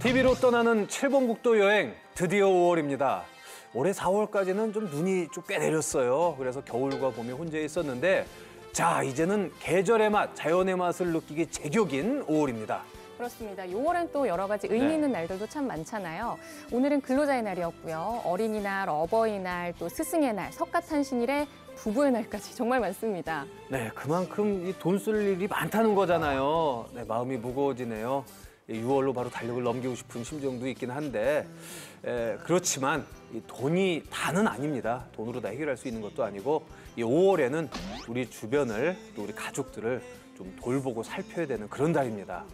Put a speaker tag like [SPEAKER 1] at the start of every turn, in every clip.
[SPEAKER 1] TV로 떠나는 7번 국도 여행 드디어 5월입니다. 올해 4월까지는 좀 눈이 좀 꽤 내렸어요. 그래서 겨울과 봄이 혼재 있었는데 자, 이제는 계절의 맛, 자연의 맛을 느끼기 제격인 5월입니다.
[SPEAKER 2] 그렇습니다. 6월엔 또 여러 가지 의미 있는 날들도 참 많잖아요. 오늘은 근로자의 날이었고요. 어린이날, 어버이날, 또 스승의 날, 석가탄신일에 부부의 날까지 정말 많습니다.
[SPEAKER 1] 네, 그만큼 이 돈 쓸 일이 많다는 거잖아요. 네, 마음이 무거워지네요. 6월로 바로 달력을 넘기고 싶은 심정도 있긴 한데 그렇지만 이 돈이 다는 아닙니다. 돈으로 다 해결할 수 있는 것도 아니고 이 5월에는 우리 주변을 또 우리 가족들을 좀 돌보고 살펴야 되는 그런 달입니다.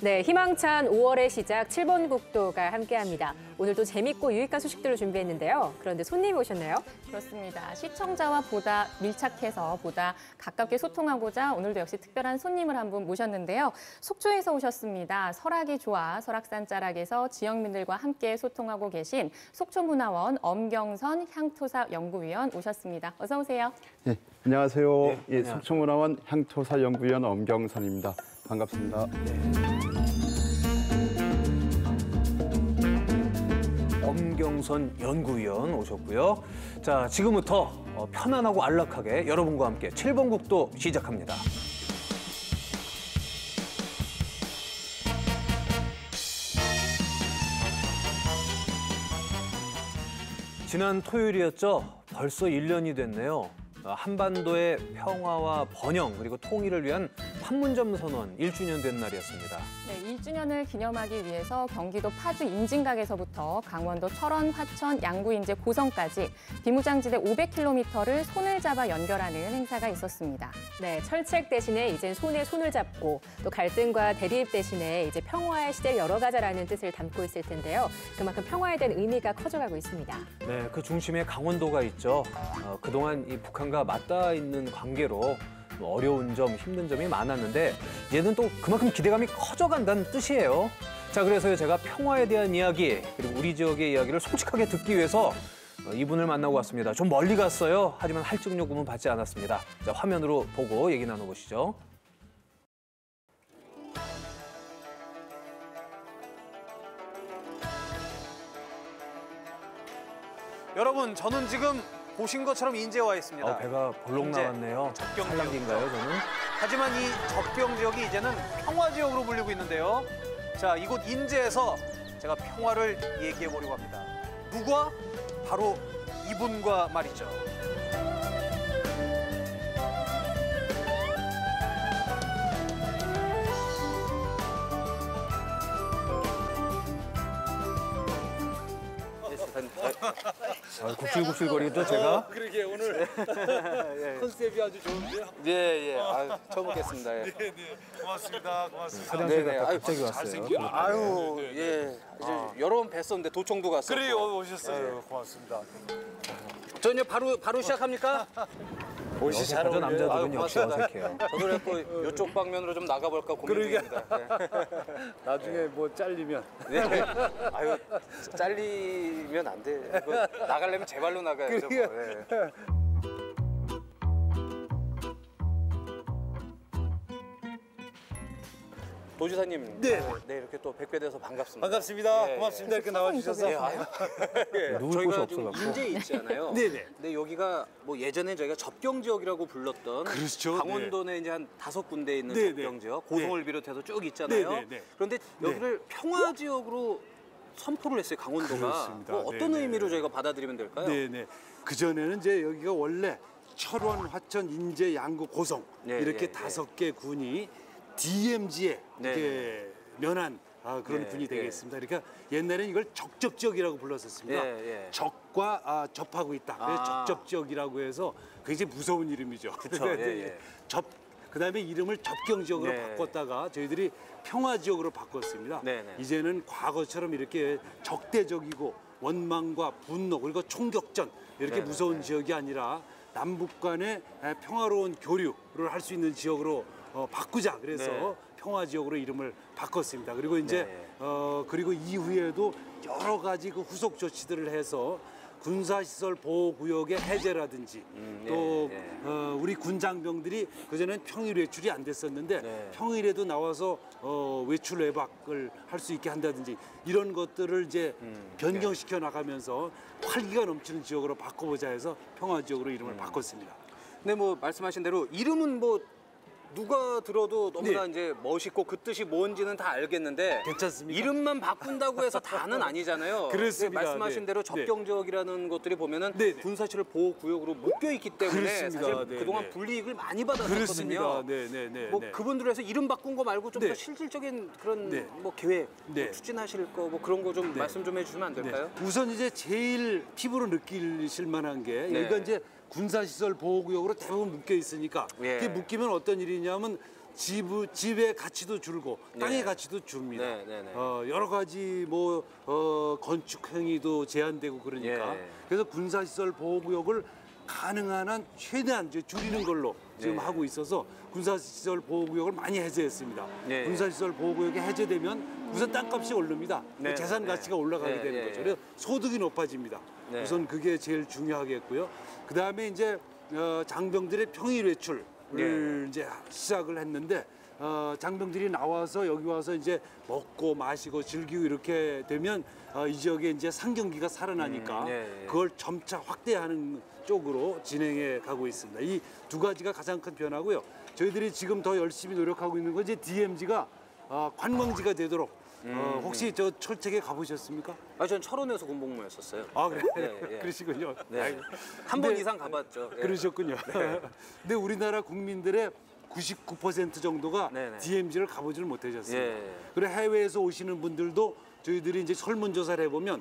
[SPEAKER 3] 네, 희망찬 5월의 시작 7번 국도가 함께합니다. 오늘도 재밌고 유익한 소식들을 준비했는데요. 그런데 손님이 오셨나요?
[SPEAKER 2] 그렇습니다. 시청자와 보다 밀착해서 보다 가깝게 소통하고자 오늘도 역시 특별한 손님을 한 분 모셨는데요. 속초에서 오셨습니다. 설악이 좋아 설악산 자락에서 지역민들과 함께 소통하고 계신 속초문화원 엄경선 향토사 연구위원 오셨습니다. 어서 오세요.
[SPEAKER 4] 네, 안녕하세요.
[SPEAKER 1] 네,
[SPEAKER 4] 예, 속초문화원 향토사 연구위원 엄경선입니다. 반갑습니다.
[SPEAKER 1] 엄경선 연구위원 오셨고요. 자, 지금부터 편안하고 안락하게 여러분과 함께 7번 국도 시작합니다. 지난 토요일이었죠. 벌써 1년이 됐네요. 한반도의 평화와 번영 그리고 통일을 위한 판문점 선언 1주년 된 날이었습니다.
[SPEAKER 2] 네, 1주년을 기념하기 위해서 경기도 파주 인진각에서부터 강원도 철원, 화천, 양구, 인제, 고성까지 비무장지대 500km를 손을 잡아 연결하는 행사가 있었습니다.
[SPEAKER 3] 네, 철책 대신에 이제 손에 손을 잡고 또 갈등과 대립 대신에 이제 평화의 시대를 열어가자라는 뜻을 담고 있을 텐데요. 그만큼 평화에 대한 의미가 커져가고 있습니다.
[SPEAKER 1] 네, 그 중심에 강원도가 있죠. 그동안 이 북한과 맞닿아 있는 관계로 어려운 점, 힘든 점이 많았는데 이제는 또 그만큼 기대감이 커져간다는 뜻이에요. 자, 그래서 제가 평화에 대한 이야기 그리고 우리 지역의 이야기를 솔직하게 듣기 위해서 이분을 만나고 왔습니다. 좀 멀리 갔어요. 하지만 할증 요금은 받지 않았습니다. 자, 화면으로 보고 얘기 나눠보시죠.
[SPEAKER 5] 여러분, 저는 지금 보신 것처럼 인제에 와 있습니다.
[SPEAKER 1] 배가 볼록
[SPEAKER 5] 인제,
[SPEAKER 1] 나왔네요.
[SPEAKER 5] 접경
[SPEAKER 1] 산란기인가요, 저는?
[SPEAKER 5] 하지만 이 접경 지역이 이제는 평화 지역으로 불리고 있는데요. 자, 이곳 인제에서 제가 평화를 얘기해 보려고 합니다. 누가? 바로 이분과 말이죠.
[SPEAKER 1] 굽실굽실거리죠, 제가?
[SPEAKER 5] 그러게 오늘 컨셉이 아주 좋은데요.
[SPEAKER 6] 예. 처음 뵙겠습니다. 예.
[SPEAKER 5] 네, 고맙습니다. 고맙습니다.
[SPEAKER 1] 화장실
[SPEAKER 6] 네네.
[SPEAKER 1] 갔다
[SPEAKER 6] 아유,
[SPEAKER 1] 갑자기 왔어요.
[SPEAKER 6] 아유, 예. 이제 여러 번 뵀었는데 도청도 갔어요.
[SPEAKER 5] 그래요, 오셨어요. 고맙습니다.
[SPEAKER 6] 전혀 바로 시작합니까?
[SPEAKER 1] 옷이 잘 어울려요. 남자들은 역시
[SPEAKER 6] 고맙습니다.
[SPEAKER 1] 어색해요.
[SPEAKER 6] 저도 그랬고 이쪽 방면으로 좀 나가볼까 고민 중입니다.
[SPEAKER 4] 나중에 뭐 잘리면
[SPEAKER 6] 네. 아유, 잘리면 안 돼. 이거 나가려면 제 발로 나가야죠. 뭐. 예. 도지사님, 네, 이렇게 또 뵙게 돼서 반갑습니다.
[SPEAKER 5] 반갑습니다.
[SPEAKER 6] 예,
[SPEAKER 5] 고맙습니다. 이렇게 나와주셔서.
[SPEAKER 6] 예, 아유.
[SPEAKER 1] 누울 곳이
[SPEAKER 6] 저희가 좀
[SPEAKER 1] 없어갖고.
[SPEAKER 6] 인제 있잖아요.
[SPEAKER 5] 네네.
[SPEAKER 6] 근데 여기가 뭐 예전에 저희가 접경 지역이라고 불렀던
[SPEAKER 5] 그렇죠.
[SPEAKER 6] 강원도 내 이제 한 5군데 있는
[SPEAKER 5] 네네.
[SPEAKER 6] 접경 지역, 고성을 비롯해서 쭉 있잖아요.
[SPEAKER 5] 네네네.
[SPEAKER 6] 그런데 여기를 평화 지역으로 선포를 했어요, 강원도가.
[SPEAKER 5] 그렇습니다.
[SPEAKER 6] 뭐 어떤
[SPEAKER 5] 네네.
[SPEAKER 6] 의미로 저희가 받아들이면 될까요?
[SPEAKER 7] 네네. 그전에는 이제 여기가 원래 철원, 화천, 인제, 양구, 고성
[SPEAKER 6] 예,
[SPEAKER 7] 이렇게
[SPEAKER 6] 예,
[SPEAKER 7] 5개 군이 DMZ에
[SPEAKER 6] 네.
[SPEAKER 7] 이렇게 면한 그런
[SPEAKER 6] 예,
[SPEAKER 7] 군이
[SPEAKER 6] 예.
[SPEAKER 7] 되겠습니다. 그러니까 옛날에는 이걸 적적지역이라고 불렀었습니다.
[SPEAKER 6] 예, 예.
[SPEAKER 7] 적과 접하고 있다. 그래서
[SPEAKER 6] 아.
[SPEAKER 7] 적적지역이라고 해서 굉장히 무서운 이름이죠.
[SPEAKER 6] 그쵸, 예, 예.
[SPEAKER 7] 그다음에 이름을 접경지역으로
[SPEAKER 6] 네.
[SPEAKER 7] 바꿨다가 저희들이 평화지역으로 바꿨습니다.
[SPEAKER 6] 네, 네.
[SPEAKER 7] 이제는 과거처럼 이렇게 적대적이고 원망과 분노 그리고 총격전 이렇게
[SPEAKER 6] 네,
[SPEAKER 7] 무서운
[SPEAKER 6] 네.
[SPEAKER 7] 지역이 아니라 남북 간의 평화로운 교류를 할 수 있는 지역으로 바꾸자 그래서
[SPEAKER 6] 네.
[SPEAKER 7] 평화지역으로 이름을 바꿨습니다. 그리고 이제
[SPEAKER 6] 네.
[SPEAKER 7] 그리고 이후에도 여러 가지 그 후속 조치들을 해서 군사시설 보호구역의 해제라든지 또 우리 군 장병들이 그전엔 평일 외출이 안 됐었는데 평일에도 나와서 외출 외박을 할 수 있게 한다든지 이런 것들을 이제 변경시켜 나가면서 활기가 넘치는 지역으로 바꿔보자 해서 평화지역으로 이름을 바꿨습니다.
[SPEAKER 6] 근데 뭐 말씀하신 대로 이름은 뭐 누가 들어도 너무나
[SPEAKER 7] 네.
[SPEAKER 6] 이제 멋있고 그 뜻이 뭔지는 다 알겠는데
[SPEAKER 7] 괜찮습니까?
[SPEAKER 6] 이름만 바꾼다고 해서 다는 아니잖아요.
[SPEAKER 7] 그렇습니다.
[SPEAKER 6] 근데 말씀하신
[SPEAKER 7] 네.
[SPEAKER 6] 대로 접경지역이라는 것들이 보면은
[SPEAKER 7] 네, 네.
[SPEAKER 6] 군사시설 보호구역으로 묶여 있기 때문에
[SPEAKER 7] 그렇습니다.
[SPEAKER 6] 사실
[SPEAKER 7] 네,
[SPEAKER 6] 그동안
[SPEAKER 7] 네.
[SPEAKER 6] 불이익을 많이 받았거든요.
[SPEAKER 7] 그렇습니다. 네.
[SPEAKER 6] 뭐 그분들을 해서 이름 바꾼 거 말고 좀 더
[SPEAKER 7] 네.
[SPEAKER 6] 실질적인 그런
[SPEAKER 7] 네.
[SPEAKER 6] 뭐 계획
[SPEAKER 7] 네.
[SPEAKER 6] 뭐 추진하실 거 뭐 그런 거 좀 말씀 좀 해주시면 안 될까요?
[SPEAKER 7] 우선 이제 제일 피부로 느끼실 만한 게
[SPEAKER 6] 네.
[SPEAKER 7] 여기가 이제 군사시설 보호구역으로 대부분 묶여 있으니까
[SPEAKER 6] 예.
[SPEAKER 7] 이게 묶이면 어떤 일이냐면 집의 가치도 줄고 땅의
[SPEAKER 6] 네.
[SPEAKER 7] 가치도 줍니다.
[SPEAKER 6] 네.
[SPEAKER 7] 여러 가지 뭐 건축 행위도 제한되고 그러니까
[SPEAKER 6] 예.
[SPEAKER 7] 그래서 군사시설 보호구역을 가능한 한 최대한 이제 줄이는 걸로 지금
[SPEAKER 6] 네.
[SPEAKER 7] 하고 있어서 군사시설 보호구역을 많이 해제했습니다.
[SPEAKER 6] 네.
[SPEAKER 7] 군사시설 보호구역이 해제되면 우선 땅값이 오릅니다.
[SPEAKER 6] 네.
[SPEAKER 7] 재산 가치가 올라가게
[SPEAKER 6] 네.
[SPEAKER 7] 되는
[SPEAKER 6] 네.
[SPEAKER 7] 거죠. 그래서 소득이 높아집니다.
[SPEAKER 6] 네.
[SPEAKER 7] 우선 그게 제일 중요하겠고요. 그 다음에 이제 장병들의 평일 외출을
[SPEAKER 6] 네.
[SPEAKER 7] 이제 시작을 했는데 장병들이 나와서 여기 와서 이제 먹고 마시고 즐기고 이렇게 되면 이 지역에 이제 상경기가 살아나니까
[SPEAKER 6] 네.
[SPEAKER 7] 그걸 점차 확대하는 쪽으로 진행해 가고 있습니다. 이 두 가지가 가장 큰 변화고요. 저희들이 지금 더 열심히 노력하고 있는 건 이제 DMZ가 관광지가 되도록 혹시 저 철책에 가보셨습니까?
[SPEAKER 6] 전 철원에서 군복무했었어요.
[SPEAKER 7] 아 그래
[SPEAKER 6] 예.
[SPEAKER 7] 그러시군요.
[SPEAKER 6] 네. 한 번
[SPEAKER 7] 네.
[SPEAKER 6] 이상 가봤죠. 예.
[SPEAKER 7] 그러셨군요. 근데 우리나라 국민들의 99% 정도가
[SPEAKER 6] 네네.
[SPEAKER 7] DMZ를 가보지를 못하셨습니다.
[SPEAKER 6] 예.
[SPEAKER 7] 그리고 해외에서 오시는 분들도 저희들이 이제 설문조사를 해보면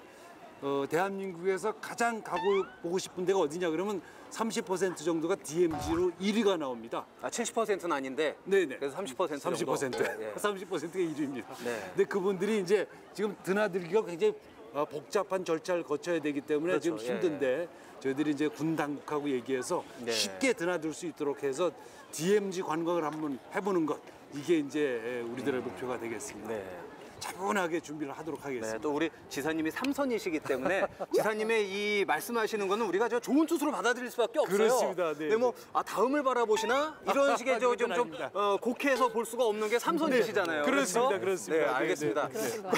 [SPEAKER 7] 대한민국에서 가장 가보고 싶은 데가 어디냐 그러면 30% 정도가 DMZ로 1위가 나옵니다.
[SPEAKER 6] 70%는 아닌데.
[SPEAKER 7] 네네.
[SPEAKER 6] 그래서 30% 정도.
[SPEAKER 7] 30%.
[SPEAKER 6] 예.
[SPEAKER 7] 30%가 1위입니다.
[SPEAKER 6] 네.
[SPEAKER 7] 근데 그분들이 이제 지금 드나들기가 굉장히 복잡한 절차를 거쳐야 되기 때문에
[SPEAKER 6] 그렇죠.
[SPEAKER 7] 지금 힘든데 저희들이 이제 군 당국하고 얘기해서
[SPEAKER 6] 네.
[SPEAKER 7] 쉽게 드나들 수 있도록 해서 DMZ 관광을 한번 해보는 것 이게 이제 우리들의 목표가 되겠습니다.
[SPEAKER 6] 네.
[SPEAKER 7] 차분하게 준비를 하도록 하겠습니다.
[SPEAKER 6] 네, 또 우리 지사님이 삼선이시기 때문에 지사님의 이 말씀하시는 거는 우리가 저 좋은 뜻으로 받아들일 수밖에 없어요.
[SPEAKER 7] 그렇습니다. 네,
[SPEAKER 6] 근데 뭐 다음을 바라보시나 이런 식의
[SPEAKER 7] 그건
[SPEAKER 6] 좀
[SPEAKER 7] 아닙니다.
[SPEAKER 6] 곡해서 볼 수가 없는 게 삼선이시잖아요.
[SPEAKER 7] 네, 그렇습니다.
[SPEAKER 6] 그렇죠?
[SPEAKER 7] 그렇습니다.
[SPEAKER 6] 네, 알겠습니다.
[SPEAKER 7] 네,
[SPEAKER 3] 그러신 거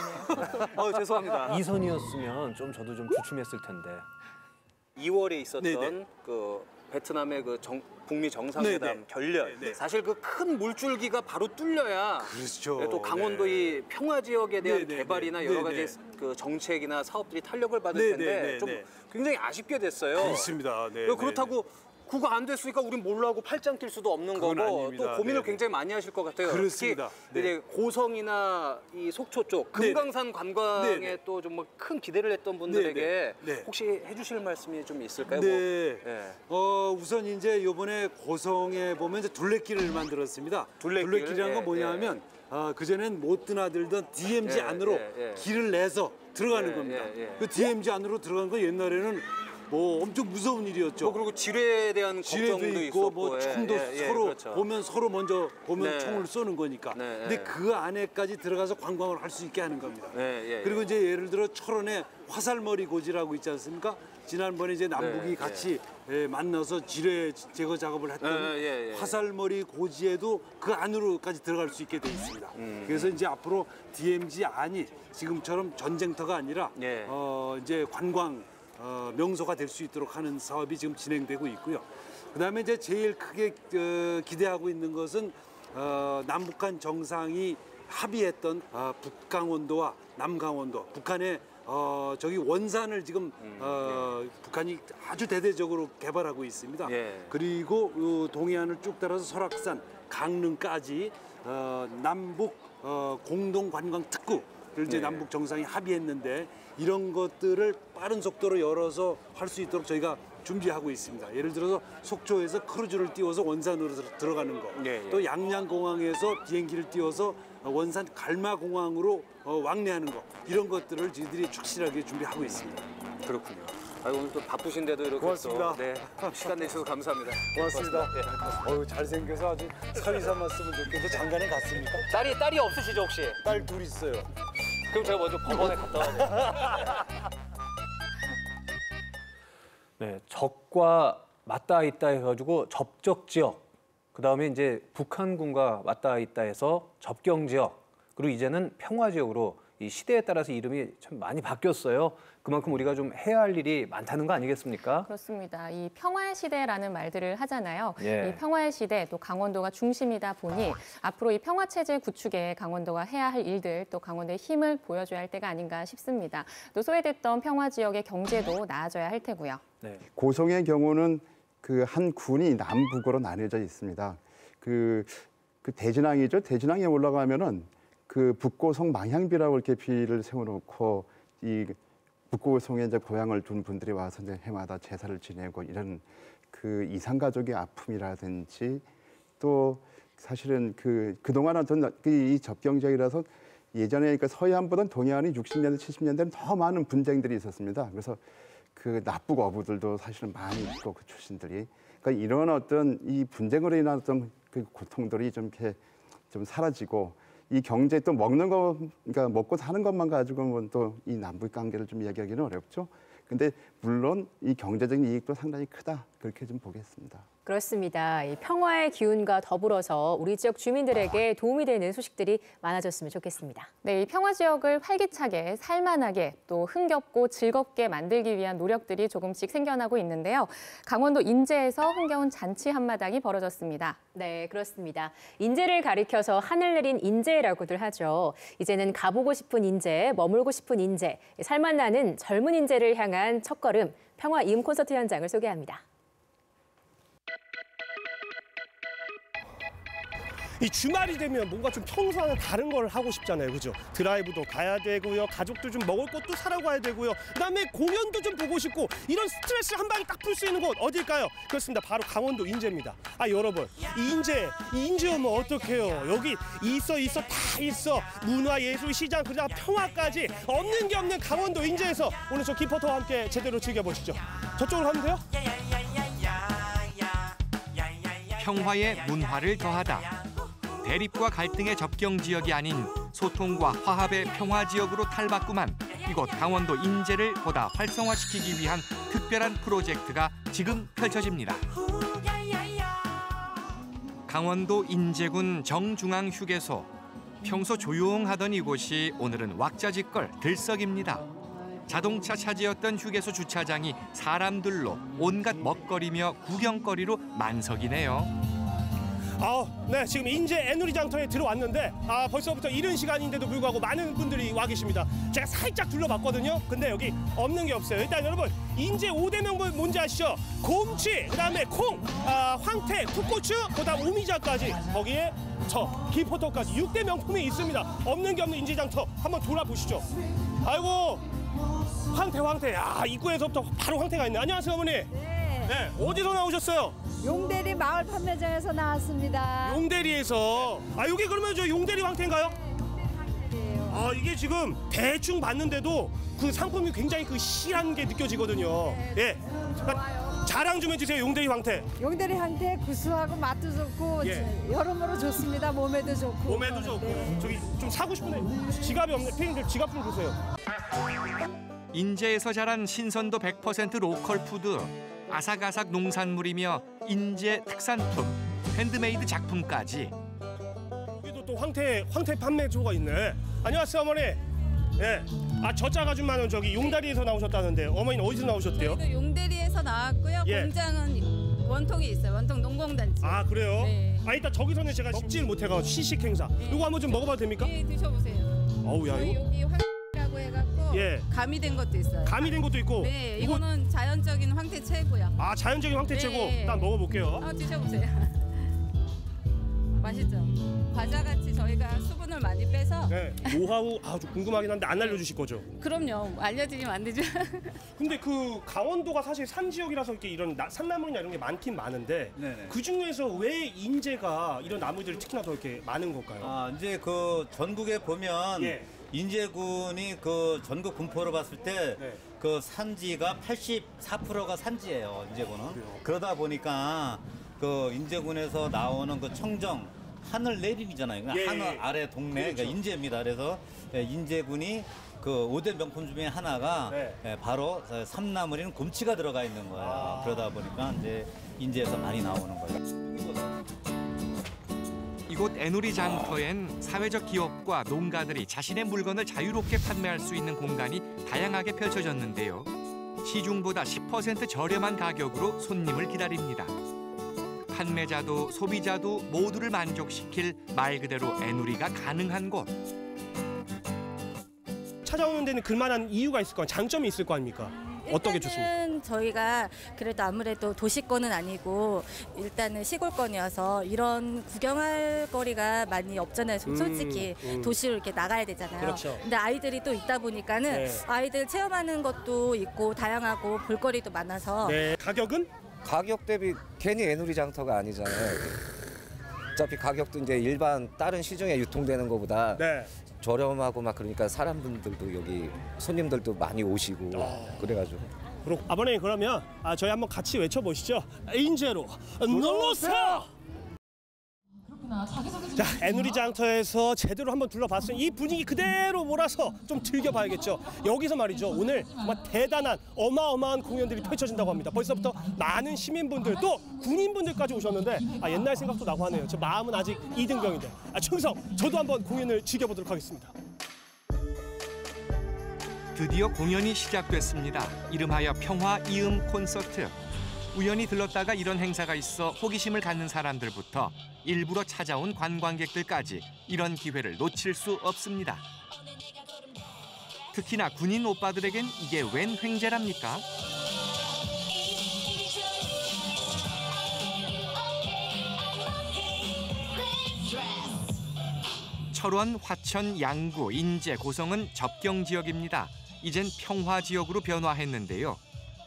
[SPEAKER 3] 아니에요.
[SPEAKER 6] 죄송합니다.
[SPEAKER 1] 이선이었으면 좀 저도 좀 주춤했을 텐데.
[SPEAKER 6] 2월에 있었던
[SPEAKER 7] 네네.
[SPEAKER 6] 그 베트남의 그 북미 정상회담
[SPEAKER 7] 네네.
[SPEAKER 6] 결렬.
[SPEAKER 7] 네네.
[SPEAKER 6] 사실 그 큰 물줄기가 바로 뚫려야
[SPEAKER 7] 그렇죠.
[SPEAKER 6] 또 강원도 이 평화 지역에 대한
[SPEAKER 7] 네네.
[SPEAKER 6] 개발이나 여러 가지
[SPEAKER 7] 네네.
[SPEAKER 6] 그 정책이나 사업들이 탄력을 받을
[SPEAKER 7] 네네.
[SPEAKER 6] 텐데 좀
[SPEAKER 7] 네네.
[SPEAKER 6] 굉장히 아쉽게 됐어요.
[SPEAKER 7] 그렇습니다. 네,
[SPEAKER 6] 그렇다고 그거 안 됐으니까 우린 뭘로 하고 팔짱 낄 수도 없는
[SPEAKER 7] 그건
[SPEAKER 6] 거고
[SPEAKER 7] 아닙니다.
[SPEAKER 6] 또 고민을
[SPEAKER 7] 네네.
[SPEAKER 6] 굉장히 많이 하실 것 같아요.
[SPEAKER 7] 그렇습니다.
[SPEAKER 6] 특히 이제 고성이나 이 속초 쪽
[SPEAKER 7] 네네.
[SPEAKER 6] 금강산 관광에
[SPEAKER 7] 네네.
[SPEAKER 6] 또 좀 뭐 큰 기대를 했던 분들에게
[SPEAKER 7] 네네. 네.
[SPEAKER 6] 혹시 해주실 말씀이 좀 있을까요?
[SPEAKER 7] 네.
[SPEAKER 6] 뭐,
[SPEAKER 7] 우선 이제 이번에 고성에 보면 이제 둘레길을 만들었습니다.
[SPEAKER 6] 둘레길?
[SPEAKER 7] 둘레길이라는 건
[SPEAKER 6] 예,
[SPEAKER 7] 뭐냐면 그전엔 못 드나들던 DMZ
[SPEAKER 6] 예,
[SPEAKER 7] 안으로
[SPEAKER 6] 예.
[SPEAKER 7] 길을 내서 들어가는
[SPEAKER 6] 예,
[SPEAKER 7] 겁니다.
[SPEAKER 6] 예.
[SPEAKER 7] 그 DMZ 안으로 들어간 건 옛날에는 뭐 엄청 무서운 일이었죠.
[SPEAKER 6] 뭐 그리고 지뢰에 대한
[SPEAKER 7] 지뢰도
[SPEAKER 6] 걱정도
[SPEAKER 7] 있고
[SPEAKER 6] 있었고
[SPEAKER 7] 뭐
[SPEAKER 6] 예,
[SPEAKER 7] 총도
[SPEAKER 6] 예,
[SPEAKER 7] 서로
[SPEAKER 6] 그렇죠.
[SPEAKER 7] 보면 서로 먼저 보면
[SPEAKER 6] 네.
[SPEAKER 7] 총을 쏘는 거니까.
[SPEAKER 6] 네,
[SPEAKER 7] 근데
[SPEAKER 6] 예.
[SPEAKER 7] 그 안에까지 들어가서 관광을 할 수 있게 하는 겁니다.
[SPEAKER 6] 예.
[SPEAKER 7] 그리고 이제 예를 들어 철원에 화살머리 고지라고 있지 않습니까? 지난번에 이제 남북이
[SPEAKER 6] 네,
[SPEAKER 7] 같이 만나서 지뢰 제거 작업을 했던
[SPEAKER 6] 예.
[SPEAKER 7] 화살머리 고지에도 그 안으로까지 들어갈 수 있게 돼 있습니다. 그래서 이제 앞으로 DMZ 안이 지금처럼 전쟁터가 아니라
[SPEAKER 6] 예.
[SPEAKER 7] 이제 관광 명소가 될 수 있도록 하는 사업이 지금 진행되고 있고요. 그다음에 이제 제일 크게 기대하고 있는 것은 남북한 정상이 합의했던 북강원도와 남강원도, 북한의 저기 원산을 지금 북한이 아주 대대적으로 개발하고 있습니다.
[SPEAKER 6] 예.
[SPEAKER 7] 그리고 동해안을 쭉 따라서 설악산, 강릉까지 남북 공동 관광 특구를 이제
[SPEAKER 6] 네.
[SPEAKER 7] 남북 정상이 합의했는데 이런 것들을 빠른 속도로 열어서 할 수 있도록 저희가 준비하고 있습니다. 예를 들어서 속초에서 크루즈를 띄워서 원산으로 들어가는 거,
[SPEAKER 6] 예.
[SPEAKER 7] 또 양양공항에서 비행기를 띄워서 원산 갈마공항으로 왕래하는 거, 이런 것들을 저희들이 확실하게 준비하고 있습니다.
[SPEAKER 6] 그렇군요. 오늘 또 바쁘신데도 이렇게
[SPEAKER 7] 고맙습니다.
[SPEAKER 6] 또, 시간 내주셔서 감사합니다.
[SPEAKER 7] 고맙습니다. 잘생겨서 아주 사위사 맞으면 좋겠는데 장가는 갔습니까?
[SPEAKER 6] 딸이 없으시죠 혹시?
[SPEAKER 7] 딸 둘 있어요.
[SPEAKER 6] 그럼 제가 먼저 법원에 갔다 와야 돼요.
[SPEAKER 1] 네, 적과 맞닿아 있다 해가지고 접적 지역, 그 다음에 이제 북한군과 맞닿아 있다 해서 접경 지역, 그리고 이제는 평화 지역으로 이 시대에 따라서 이름이 참 많이 바뀌었어요. 그만큼 우리가 좀 해야 할 일이 많다는 거 아니겠습니까?
[SPEAKER 2] 그렇습니다. 이 평화의 시대라는 말들을 하잖아요.
[SPEAKER 1] 예.
[SPEAKER 2] 이 평화의 시대, 또 강원도가 중심이다 보니 앞으로 이 평화 체제 구축에 강원도가 해야 할 일들, 또 강원도의 힘을 보여줘야 할 때가 아닌가 싶습니다. 또 소외됐던 평화 지역의 경제도 나아져야 할 테고요.
[SPEAKER 1] 네.
[SPEAKER 4] 고성의 경우는 그 한 군이 남북으로 나뉘어져 있습니다. 그 대진항이죠. 대진항에 올라가면은 그 북고성 망향비라고 이렇게 비를 세워놓고 이 북고성에 이제 고향을 둔 분들이 와서 이제 해마다 제사를 지내고 이런 그 이산 가족의 아픔이라든지 또 사실은 그동안 어떤 이 접경 지역이라서 예전에 그 서해안보다는 동해안이 60년대, 70년대는 더 많은 분쟁들이 있었습니다. 그래서 그 납북 어부들도 사실은 많이 있고 그 출신들이 그러니까 이런 어떤 이 분쟁으로 인한 어떤 그 고통들이 좀 이렇게 좀 사라지고 이 경제 또 먹는 거 그러니까 먹고 사는 것만 가지고는 또 이 남북 관계를 좀 이야기하기는 어렵죠. 근데 물론 이 경제적인 이익도 상당히 크다 그렇게 좀 보겠습니다.
[SPEAKER 3] 그렇습니다. 이 평화의 기운과 더불어서 우리 지역 주민들에게 도움이 되는 소식들이 많아졌으면 좋겠습니다.
[SPEAKER 2] 네, 이 평화 지역을 활기차게, 살만하게, 또 흥겹고 즐겁게 만들기 위한 노력들이 조금씩 생겨나고 있는데요. 강원도 인제에서 흥겨운 잔치 한마당이 벌어졌습니다.
[SPEAKER 3] 네, 그렇습니다. 인제를 가리켜서 하늘 내린 인제라고들 하죠. 이제는 가보고 싶은 인제, 머물고 싶은 인제, 살만 나는 젊은 인제를 향한 첫걸음, 평화 이음 콘서트 현장을 소개합니다.
[SPEAKER 8] 이 주말이 되면 뭔가 좀 평소와는 다른 걸 하고 싶잖아요, 그죠? 드라이브도 가야 되고요, 가족도 좀 먹을 것도 사러 가야 되고요, 그다음에 공연도 좀 보고 싶고 이런 스트레스 한 방에 딱 풀 수 있는 곳 어딜까요? 그렇습니다, 바로 강원도 인제입니다. 아 여러분, 이 인제 오면 어떡해요? 여기 있어 다 있어. 문화예술시장 그다음 평화까지 없는 게 없는 강원도 인제에서 오늘 저 기포터와 함께 제대로 즐겨보시죠. 저쪽으로 가면 돼요?
[SPEAKER 9] 평화에 문화를 더하다. 대립과 갈등의 접경 지역이 아닌 소통과 화합의 평화 지역으로 탈바꿈한 이곳 강원도 인제를 보다 활성화시키기 위한 특별한 프로젝트가 지금 펼쳐집니다. 강원도 인제군 정중앙 휴게소. 평소 조용하던 이곳이 오늘은 왁자지껄 들썩입니다. 자동차 차지였던 휴게소 주차장이 사람들로 온갖 먹거리며 구경거리로 만석이네요.
[SPEAKER 8] 네, 지금 인제 애누리 장터에 들어왔는데 벌써부터 이른 시간인데도 불구하고 많은 분들이 와 계십니다. 제가 살짝 둘러봤거든요. 근데 여기 없는 게 없어요. 일단 여러분, 인제 5대 명분 뭔지 아시죠? 곰치, 그다음에 콩, 황태, 풋고추, 그다음 오미자까지 거기에 저 기포터까지 6대 명품이 있습니다. 없는 게 없는 인제 장터 한번 돌아보시죠. 아이고, 황태. 입구에서부터 바로 황태가 있네. 안녕하세요, 어머니. 네, 어디서 나오셨어요?
[SPEAKER 10] 용대리 마을 판매장에서 나왔습니다.
[SPEAKER 8] 용대리에서. 여기 그러면 저 용대리 황태인가요?
[SPEAKER 10] 네,
[SPEAKER 8] 이게 지금 대충 봤는데도 그 상품이 굉장히 그 실한 게 느껴지거든요.
[SPEAKER 10] 네.
[SPEAKER 8] 예. 자랑 좀 해주세요, 용대리 황태.
[SPEAKER 10] 용대리 황태 구수하고 맛도 좋고 여러모로 좋습니다. 몸에도 좋고.
[SPEAKER 8] 몸에도 좋고.
[SPEAKER 10] 네.
[SPEAKER 8] 저기 좀 사고 싶은데 지갑이 없네. 피디님들 지갑 좀 주세요.
[SPEAKER 9] 인제에서 자란 신선도 100% 로컬 푸드. 아삭아삭 농산물이며 인제 특산품, 핸드메이드 작품까지.
[SPEAKER 8] 여기도 또 황태 판매소가 있네. 안녕하세요, 어머니. 예. 저짝 아줌마는 저기 용다리에서 나오셨다는데 어머니는 어디서 나오셨대요?
[SPEAKER 11] 저희도 용대리에서 나왔고요.
[SPEAKER 8] 예.
[SPEAKER 11] 공장은 원통이 있어요. 원통 농공단지.
[SPEAKER 8] 그래요?
[SPEAKER 11] 네.
[SPEAKER 8] 일단 저기서는 제가 먹지를 못해가지고 시식 행사. 이거 한번 좀 먹어봐도 됩니까?
[SPEAKER 11] 네, 드셔보세요.
[SPEAKER 8] 어우야
[SPEAKER 11] 저희
[SPEAKER 8] 이거.
[SPEAKER 11] 여기 황태라고 해갖고
[SPEAKER 8] 예.
[SPEAKER 11] 가미된 것도 있어요.
[SPEAKER 8] 가미된 것도 있고.
[SPEAKER 11] 네, 이거는 자연적인 황태 최고요.
[SPEAKER 8] 자연적인 황태 최고.
[SPEAKER 11] 네.
[SPEAKER 8] 일단 먹어볼게요.
[SPEAKER 11] 드셔보세요. 맛있죠? 과자같이 저희가 수분을 많이 빼서.
[SPEAKER 8] 네. 노하우 좀 궁금하긴 한데 안 알려주실 거죠?
[SPEAKER 11] 그럼요. 알려드리면 안 되죠.
[SPEAKER 8] 근데 그 강원도가 사실 산 지역이라서 이렇게 이런 산나물이나 이런 게 많긴 많은데 그 중에서 왜 인제가 이런 나물들이 특히나 더 이렇게 많은 걸까요?
[SPEAKER 6] 이제 그 전국에 보면
[SPEAKER 8] 예.
[SPEAKER 6] 인제군이 그 전국 분포로 봤을 때 그 산지가 84%가 산지예요, 인제군은. 그러다 보니까 그 인제군에서 나오는 그 청정 하늘 내림이잖아요. 하늘 아래 동네, 그러니까 인제입니다. 그래서 인제군이 그 5대 명품 중에 하나가
[SPEAKER 8] 네.
[SPEAKER 6] 예, 바로 삼나물인 곰치가 들어가 있는 거예요. 그러다 보니까 이제 인제에서 많이 나오는 거예요.
[SPEAKER 9] 이곳 애누리 장터엔 사회적 기업과 농가들이 자신의 물건을 자유롭게 판매할 수 있는 공간이 다양하게 펼쳐졌는데요. 시중보다 10% 저렴한 가격으로 손님을 기다립니다. 판매자도 소비자도 모두를 만족시킬 말 그대로 애누리가 가능한 곳.
[SPEAKER 8] 찾아오는 데는 그만한 이유가 있을 거 아니에요. 장점이 있을 거 아닙니까? 어떤 게 좋습니까?
[SPEAKER 12] 일단은 저희가 그래도 아무래도 도시권은 아니고 일단은 시골권이어서 이런 구경할 거리가 많이 없잖아요. 솔직히 도시로 이렇게 나가야 되잖아요.
[SPEAKER 8] 그렇죠.
[SPEAKER 12] 근데 아이들이 또 있다 보니까는
[SPEAKER 8] 네.
[SPEAKER 12] 아이들 체험하는 것도 있고 다양하고 볼거리도 많아서
[SPEAKER 8] 네. 가격은?
[SPEAKER 13] 가격 대비 괜히 애누리 장터가 아니잖아요. 어차피 가격도 이제 일반 다른 시중에 유통되는 것보다
[SPEAKER 8] 네.
[SPEAKER 13] 저렴하고 막 그러니까 사람분들도 여기 손님들도 많이 오시고 그래가지고.
[SPEAKER 8] 아버님 그러면 저희 한번 같이 외쳐보시죠. 인제로 놀러오세요. 자, 애누리 장터에서 제대로 한번 둘러봤어요. 이 분위기 그대로 몰아서 좀 즐겨봐야겠죠. 여기서 말이죠. 오늘 정말 대단한 어마어마한 공연들이 펼쳐진다고 합니다. 벌써부터 많은 시민분들 또 군인분들까지 오셨는데 옛날 생각도 나고 하네요. 저 마음은 아직 이등병인데 충성 저도 한번 공연을 즐겨보도록 하겠습니다.
[SPEAKER 9] 드디어 공연이 시작됐습니다. 이름하여 평화 이음 콘서트. 우연히 들렀다가 이런 행사가 있어 호기심을 갖는 사람들부터 일부러 찾아온 관광객들까지 이런 기회를 놓칠 수 없습니다. 특히나 군인 오빠들에겐 이게 웬 횡재랍니까? 철원, 화천, 양구, 인제, 고성은 접경 지역입니다. 이젠 평화 지역으로 변화했는데요.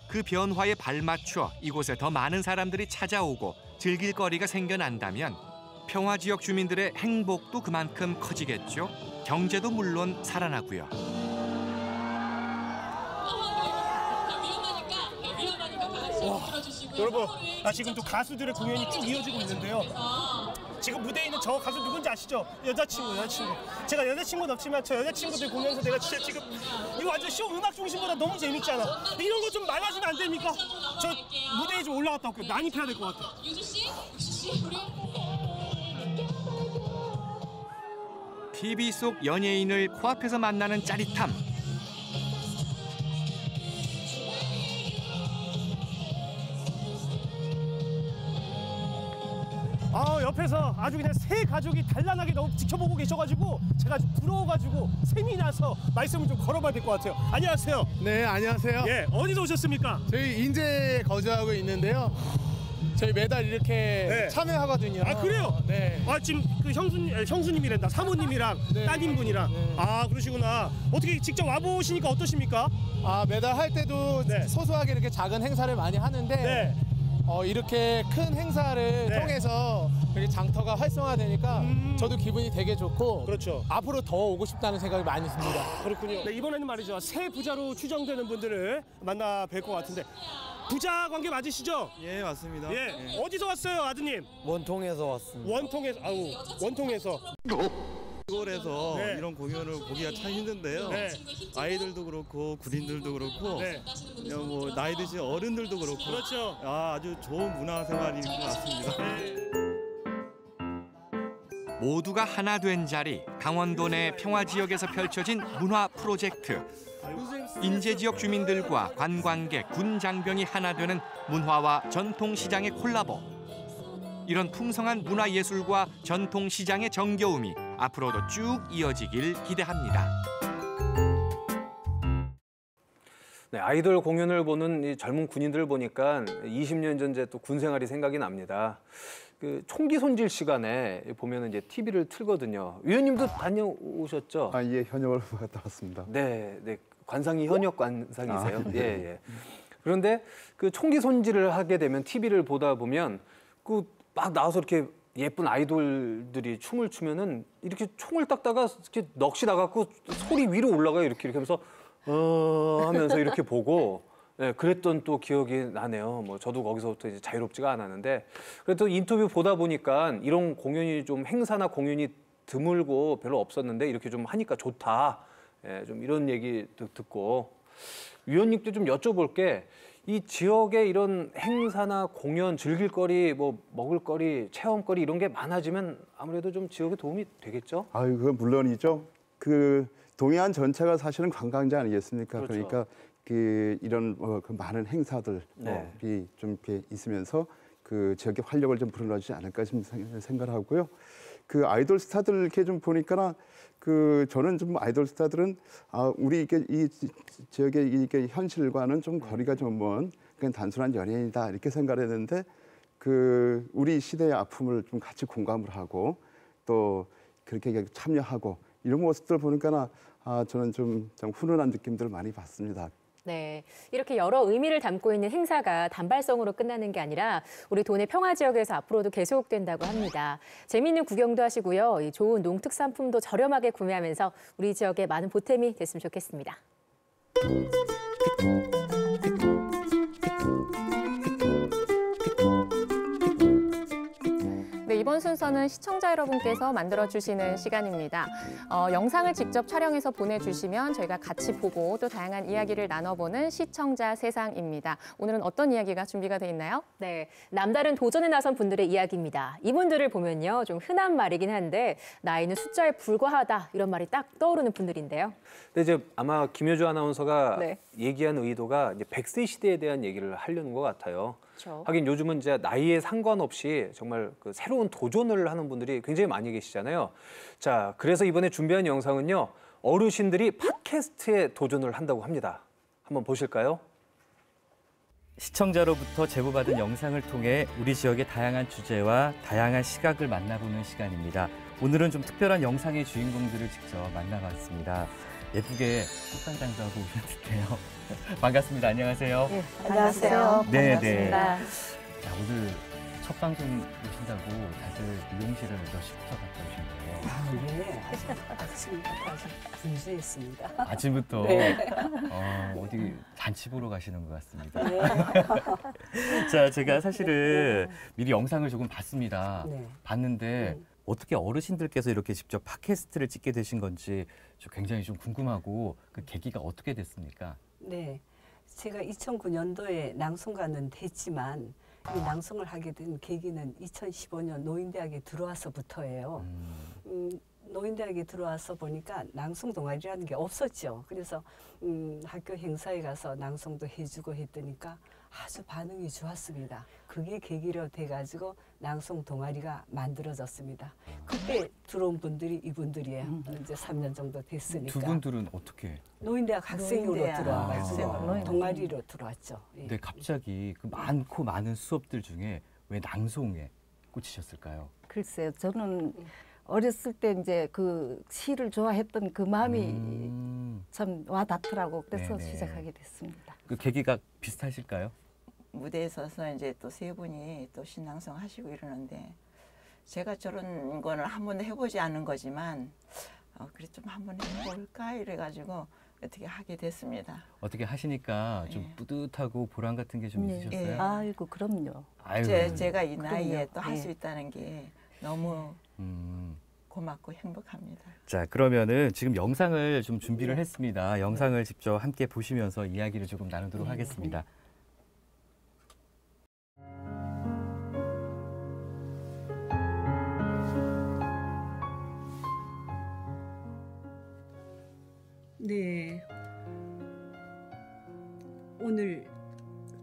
[SPEAKER 9] 그 변화에 발맞춰 이곳에 더 많은 사람들이 찾아오고 즐길 거리가 생겨난다면 평화 지역 주민들의 행복도 그만큼 커지겠죠. 경제도 물론 살아나고요.
[SPEAKER 8] 여러분, 지금 또 가수들의 공연이 쭉 이어지고 있는데요. 지금 무대에 있는 저 가수 누군지 아시죠? 여자친구. 제가 여자친구는 없지만 저 여자친구들 보면서 내가 진짜 지금 이거 완전 쇼 음악 중심보다 너무 재밌잖아. 이런 거 좀 많아지면 안 됩니까? 저 무대에 좀 올라갔다 올게요. 난입해야 될 것 같아.
[SPEAKER 9] TV 속 연예인을 코앞에서 만나는 짜릿함.
[SPEAKER 8] 옆에서 아주 그냥 새 가족이 단란하게 너무 지켜보고 계셔가지고 제가 아주 부러워가지고 셈이 나서 말씀을 좀 걸어봐야 될 것 같아요. 안녕하세요.
[SPEAKER 14] 네, 안녕하세요.
[SPEAKER 8] 예, 어디서 오셨습니까?
[SPEAKER 14] 저희 인제에 거주하고 있는데요. 저희 매달 이렇게 참여하거든요.
[SPEAKER 8] 그래요?
[SPEAKER 14] 네.
[SPEAKER 8] 지금 그 형수님이란다. 사모님이랑 따님분이랑. 그러시구나. 어떻게 직접 와보시니까 어떠십니까?
[SPEAKER 14] 매달 할 때도 소소하게 이렇게 작은 행사를 많이 하는데 이렇게 큰 행사를 통해서 이렇게 장터가 활성화되니까 저도 기분이 되게 좋고
[SPEAKER 8] 그렇죠.
[SPEAKER 14] 앞으로 더 오고 싶다는 생각이 많이 듭니다.
[SPEAKER 8] 그렇군요. 네, 이번에는 말이죠. 새 부자로 추정되는 분들을 만나 뵐 것 같은데 부자 관계 맞으시죠?
[SPEAKER 15] 예, 맞습니다.
[SPEAKER 8] 예. 어디서 왔어요, 아드님?
[SPEAKER 15] 원통에서 왔습니다.
[SPEAKER 8] 원통에서.
[SPEAKER 15] 시골에서 이런 공연을 보기가 참 힘든데요. 아이들도 그렇고 군인들도 그렇고 그냥 뭐 나이 드신 어른들도 그렇고
[SPEAKER 8] 그렇죠.
[SPEAKER 15] 아주 좋은 문화 생활인 것 같습니다.
[SPEAKER 9] 모두가 하나 된 자리, 강원도 내 평화 지역에서 펼쳐진 문화 프로젝트. 인제 지역 주민들과 관광객, 군 장병이 하나 되는 문화와 전통시장의 콜라보. 이런 풍성한 문화예술과 전통시장의 정겨움이 앞으로도 쭉 이어지길 기대합니다.
[SPEAKER 1] 네, 아이돌 공연을 보는 이 젊은 군인들을 보니까 20년 전 제 또 군 생활이 생각이 납니다. 그 총기 손질 시간에 보면은 이제 TV를 틀거든요. 위원님도 다녀오셨죠?
[SPEAKER 4] 예, 현역을 갔다 왔습니다.
[SPEAKER 1] 네, 관상이 현역 관상이세요? 예. 그런데 그 총기 손질을 하게 되면 TV를 보다 보면 그 막 나와서 이렇게 예쁜 아이돌들이 춤을 추면은 이렇게 총을 닦다가 이렇게 넋이 나갖고 소리 위로 올라가요. 이렇게 하면서 하면서 이렇게 보고 그랬던 또 기억이 나네요. 뭐 저도 거기서부터 이제 자유롭지가 않았는데 그래도 인터뷰 보다 보니까 이런 공연이 좀 행사나 공연이 드물고 별로 없었는데 이렇게 좀 하니까 좋다. 예, 좀 이런 얘기도 듣고 위원님께 좀 여쭤볼게. 이 지역에 이런 행사나 공연, 즐길거리, 뭐 먹을거리, 체험거리 이런 게 많아지면 아무래도 좀 지역에 도움이 되겠죠?
[SPEAKER 4] 아유, 그건 물론이죠. 그 동해안 전체가 사실은 관광지 아니겠습니까?
[SPEAKER 1] 그렇죠.
[SPEAKER 4] 그러니까 그 이런 그 많은 행사들이
[SPEAKER 1] 네.
[SPEAKER 4] 좀 이렇게 있으면서 그 지역의 활력을 좀 불어넣지 않을까 좀 생각하고요. 그 아이돌 스타들 이렇게 좀 보니까 그 저는 좀 아이돌 스타들은 우리 이게 이 지역의 이게 현실과는 좀 거리가 좀 먼 그냥 단순한 연예인이다 이렇게 생각했는데 그 우리 시대의 아픔을 좀 같이 공감을 하고 또 그렇게 참여하고 이런 모습들 보니까 저는 좀 훈훈한 느낌들을 많이 받습니다.
[SPEAKER 3] 네, 이렇게 여러 의미를 담고 있는 행사가 단발성으로 끝나는 게 아니라 우리 도내 평화 지역에서 앞으로도 계속된다고 합니다. 재미있는 구경도 하시고요. 이 좋은 농특산품도 저렴하게 구매하면서 우리 지역에 많은 보탬이 됐으면 좋겠습니다.
[SPEAKER 2] 네, 이번 순서는 시청자 여러분께서 만들어주시는 시간입니다. 영상을 직접 촬영해서 보내주시면 저희가 같이 보고 또 다양한 이야기를 나눠보는 시청자 세상입니다. 오늘은 어떤 이야기가 준비가 돼 있나요?
[SPEAKER 3] 네, 남다른 도전에 나선 분들의 이야기입니다. 이분들을 보면요, 좀 흔한 말이긴 한데 나이는 숫자에 불과하다 이런 말이 딱 떠오르는 분들인데요.
[SPEAKER 1] 근데 이제 아마 김효주 아나운서가
[SPEAKER 3] 네.
[SPEAKER 1] 얘기한 의도가 이제 100세 시대에 대한 얘기를 하려는 것 같아요.
[SPEAKER 3] 그렇죠.
[SPEAKER 1] 하긴 요즘은 이제 나이에 상관없이 정말 그 새로운 도전을 하는 분들이 굉장히 많이 계시잖아요. 자, 그래서 이번에 준비한 영상은요, 어르신들이 팟캐스트에 도전을 한다고 합니다. 한번 보실까요?
[SPEAKER 16] 시청자로부터 제보받은 영상을 통해 우리 지역의 다양한 주제와 다양한 시각을 만나보는 시간입니다. 오늘은 좀 특별한 영상의 주인공들을 직접 만나봤습니다. 예쁘게 꽃단 장사하고 오셨는데요. 반갑습니다. 안녕하세요.
[SPEAKER 17] 네, 안녕하세요.
[SPEAKER 16] 네,
[SPEAKER 17] 반갑습니다.
[SPEAKER 16] 네. 자, 오늘 첫 방송 오신다고 다들 미용실을 몇시부터 갔다 오신 거예요?
[SPEAKER 17] 네, 아침부터 분주했습니다.
[SPEAKER 16] 아침부터
[SPEAKER 17] 네.
[SPEAKER 16] 어디 잔치 보러 가시는 것 같습니다.
[SPEAKER 17] 네.
[SPEAKER 16] 자, 제가 사실은 미리 영상을 조금 봤습니다.
[SPEAKER 17] 네.
[SPEAKER 16] 봤는데 어떻게 어르신들께서 이렇게 직접 팟캐스트를 찍게 되신 건지 굉장히 좀 궁금하고 그 계기가 어떻게 됐습니까?
[SPEAKER 17] 네, 제가 2009년도에 낭송가는 됐지만 이 낭송을 하게 된 계기는 2015년 노인대학에 들어와서부터예요. 노인대학에 들어와서 보니까 낭송 동아리라는 게 없었죠. 그래서 학교 행사에 가서 낭송도 해주고 했더니까 아주 반응이 좋았습니다. 그게 계기로 돼가지고 낭송 동아리가 만들어졌습니다. 그때 들어온 분들이 이분들이에요. 이제 3년 정도 됐으니까.
[SPEAKER 16] 두 분들은 어떻게?
[SPEAKER 17] 노인대학 학생으로 들어와가지고 동아리로 들어왔죠. 예.
[SPEAKER 16] 근데 갑자기 그 많고 많은 수업들 중에 왜 낭송에 꽂히셨을까요?
[SPEAKER 10] 글쎄요, 저는 어렸을 때 이제 그 시를 좋아했던 그 마음이 참 와닿더라고. 그래서
[SPEAKER 16] 네네.
[SPEAKER 10] 시작하게 됐습니다.
[SPEAKER 16] 그 계기가 비슷하실까요?
[SPEAKER 18] 무대에 서서 이제 또 세 분이 또 신앙송 하시고 이러는데 제가 저런 거는 한 번도 해보지 않은 거지만 그래 좀 한번 해볼까 이래가지고 어떻게 하게 됐습니다.
[SPEAKER 16] 어떻게 하시니까 좀 뿌듯하고 보람 같은 게 좀 있으셨어요?
[SPEAKER 18] 예.
[SPEAKER 10] 아이고 그럼요.
[SPEAKER 18] 제가 이 나이에
[SPEAKER 10] 그럼요.
[SPEAKER 18] 또 할 수
[SPEAKER 10] 예.
[SPEAKER 18] 있다는 게 너무 고맙고 행복합니다.
[SPEAKER 16] 자, 그러면은 지금 영상을 좀 준비를 했습니다. 영상을 직접 함께 보시면서 이야기를 조금 나누도록 하겠습니다.
[SPEAKER 19] 네. 오늘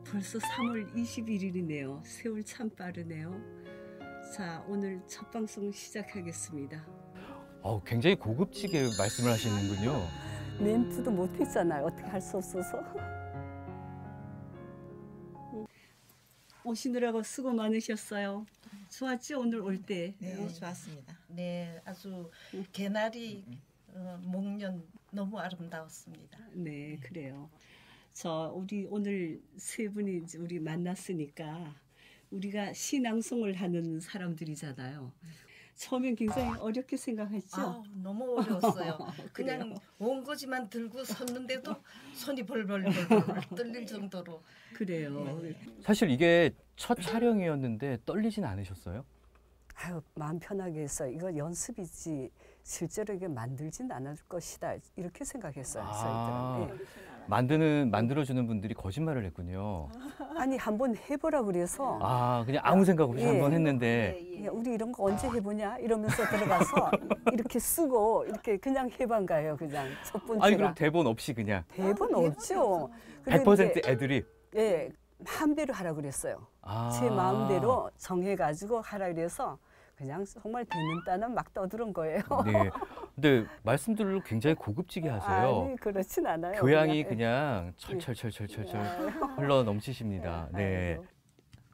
[SPEAKER 19] 벌써 3월 21일이네요. 세월 참 빠르네요. 자, 오늘 첫 방송 시작하겠습니다.
[SPEAKER 16] 굉장히 고급지게 말씀을 하시는군요.
[SPEAKER 19] 멘트도 못했잖아요. 어떻게 할 수 없어서. 오시느라고 수고 많으셨어요. 좋았죠? 오늘 올 때.
[SPEAKER 20] 네, 좋았습니다. 네, 아주 개나리 목련 너무 아름다웠습니다.
[SPEAKER 19] 네, 그래요. 우리 오늘 세 분이 이제 우리 만났으니까 우리가 시낭송을 하는 사람들이잖아요. 처음엔 굉장히 어렵게 생각했죠?
[SPEAKER 20] 너무 어려웠어요. 그냥 원고지만 들고 섰는데도 손이 벌벌 떨릴 정도로.
[SPEAKER 19] 그래요.
[SPEAKER 16] 사실 이게 첫 촬영이었는데 떨리진 않으셨어요?
[SPEAKER 17] 아유, 마음 편하게 했어요. 이거 연습이지 실제로 이게 만들진 않을 것이다. 이렇게 생각했어요. 저희들은.
[SPEAKER 16] 만들어주는 분들이 거짓말을 했군요.
[SPEAKER 17] 아니 한번 해보라 그래서.
[SPEAKER 16] 그냥 아무 생각 없이 한번 했는데.
[SPEAKER 17] 우리 이런 거 언제 해보냐 이러면서 들어가서 이렇게 쓰고 이렇게 그냥 해본 거예요. 그냥 첫 번째가.
[SPEAKER 16] 아니 그럼 대본 없이 그냥.
[SPEAKER 17] 대본 없죠.
[SPEAKER 16] 100% 애드립.
[SPEAKER 17] 예, 마음대로 하라 그랬어요. 제 마음대로 정해가지고 하라 그래서 그냥 정말 되는 따는 막 떠드는 거예요.
[SPEAKER 16] 네. 근데 말씀들로 굉장히 고급지게 하세요.
[SPEAKER 17] 아니 그렇진 않아요.
[SPEAKER 16] 교양이 그냥 철철철철철 흘러 넘치십니다. 네.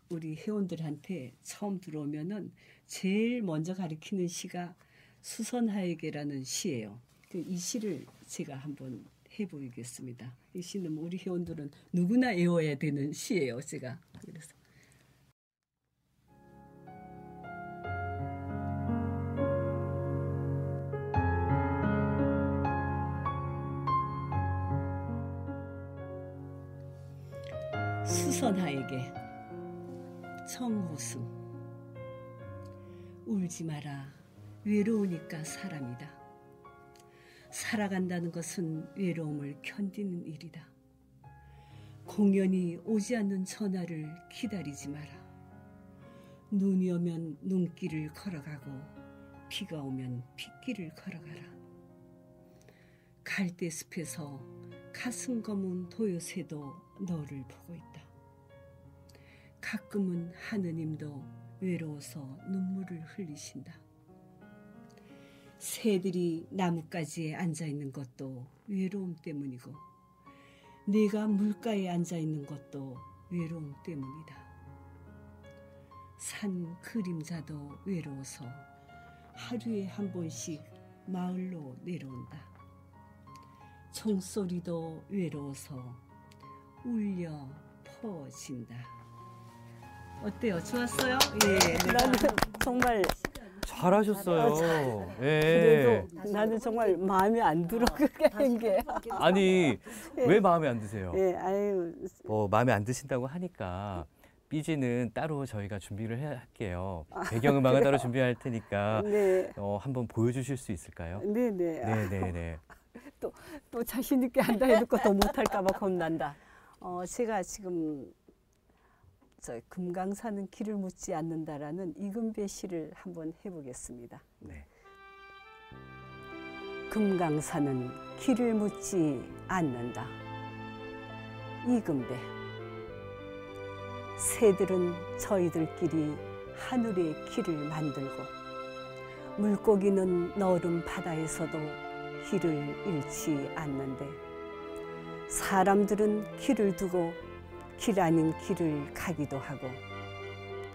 [SPEAKER 19] 우리 회원들한테 처음 들어오면은 제일 먼저 가르치는 시가 수선하에게라는 시예요. 이 시를 제가 한번 해보이겠습니다. 이 시는 우리 회원들은 누구나 외워야 되는 시예요. 제가 그래서. 수선하에게 청호승 울지 마라 외로우니까 사람이다. 살아간다는 것은 외로움을 견디는 일이다. 공연히 오지 않는 전화를 기다리지 마라. 눈이 오면 눈길을 걸어가고 비가 오면 빗길을 걸어가라. 갈대숲에서 가슴 검은 도요새도 너를 보고 있다. 가끔은 하느님도 외로워서 눈물을 흘리신다. 새들이 나뭇가지에 앉아있는 것도 외로움 때문이고 내가 물가에 앉아있는 것도 외로움 때문이다. 산 그림자도 외로워서 하루에 한 번씩 마을로 내려온다. 종소리도 외로워서 울려 퍼진다. 어때요? 좋았어요? 예,
[SPEAKER 17] 나는 정말
[SPEAKER 16] 잘하셨어요.
[SPEAKER 17] 그래도 나는 정말 마음에 안 들어 그렇게 한 게.
[SPEAKER 16] 아니 왜 마음에 안 드세요?
[SPEAKER 17] 예, 아유.
[SPEAKER 16] 마음에 안 드신다고 하니까 삐지는 따로 저희가 준비를 할게요. 배경음악은 따로 준비할 테니까
[SPEAKER 17] 네.
[SPEAKER 16] 한번 보여주실 수 있을까요?
[SPEAKER 17] 네네.
[SPEAKER 16] 네네네.
[SPEAKER 17] 또 자신 있게 한다 해놓고 더 못할까 봐 겁난다. 제가 지금 금강산은 길을 묻지 않는다라는 이금배 시를 한번 해보겠습니다.
[SPEAKER 16] 네.
[SPEAKER 17] 금강산은 길을 묻지 않는다. 이금배. 새들은 저희들끼리 하늘의 길을 만들고 물고기는 너른 바다에서도 길을 잃지 않는데 사람들은 길을 두고 길 아닌 길을 가기도 하고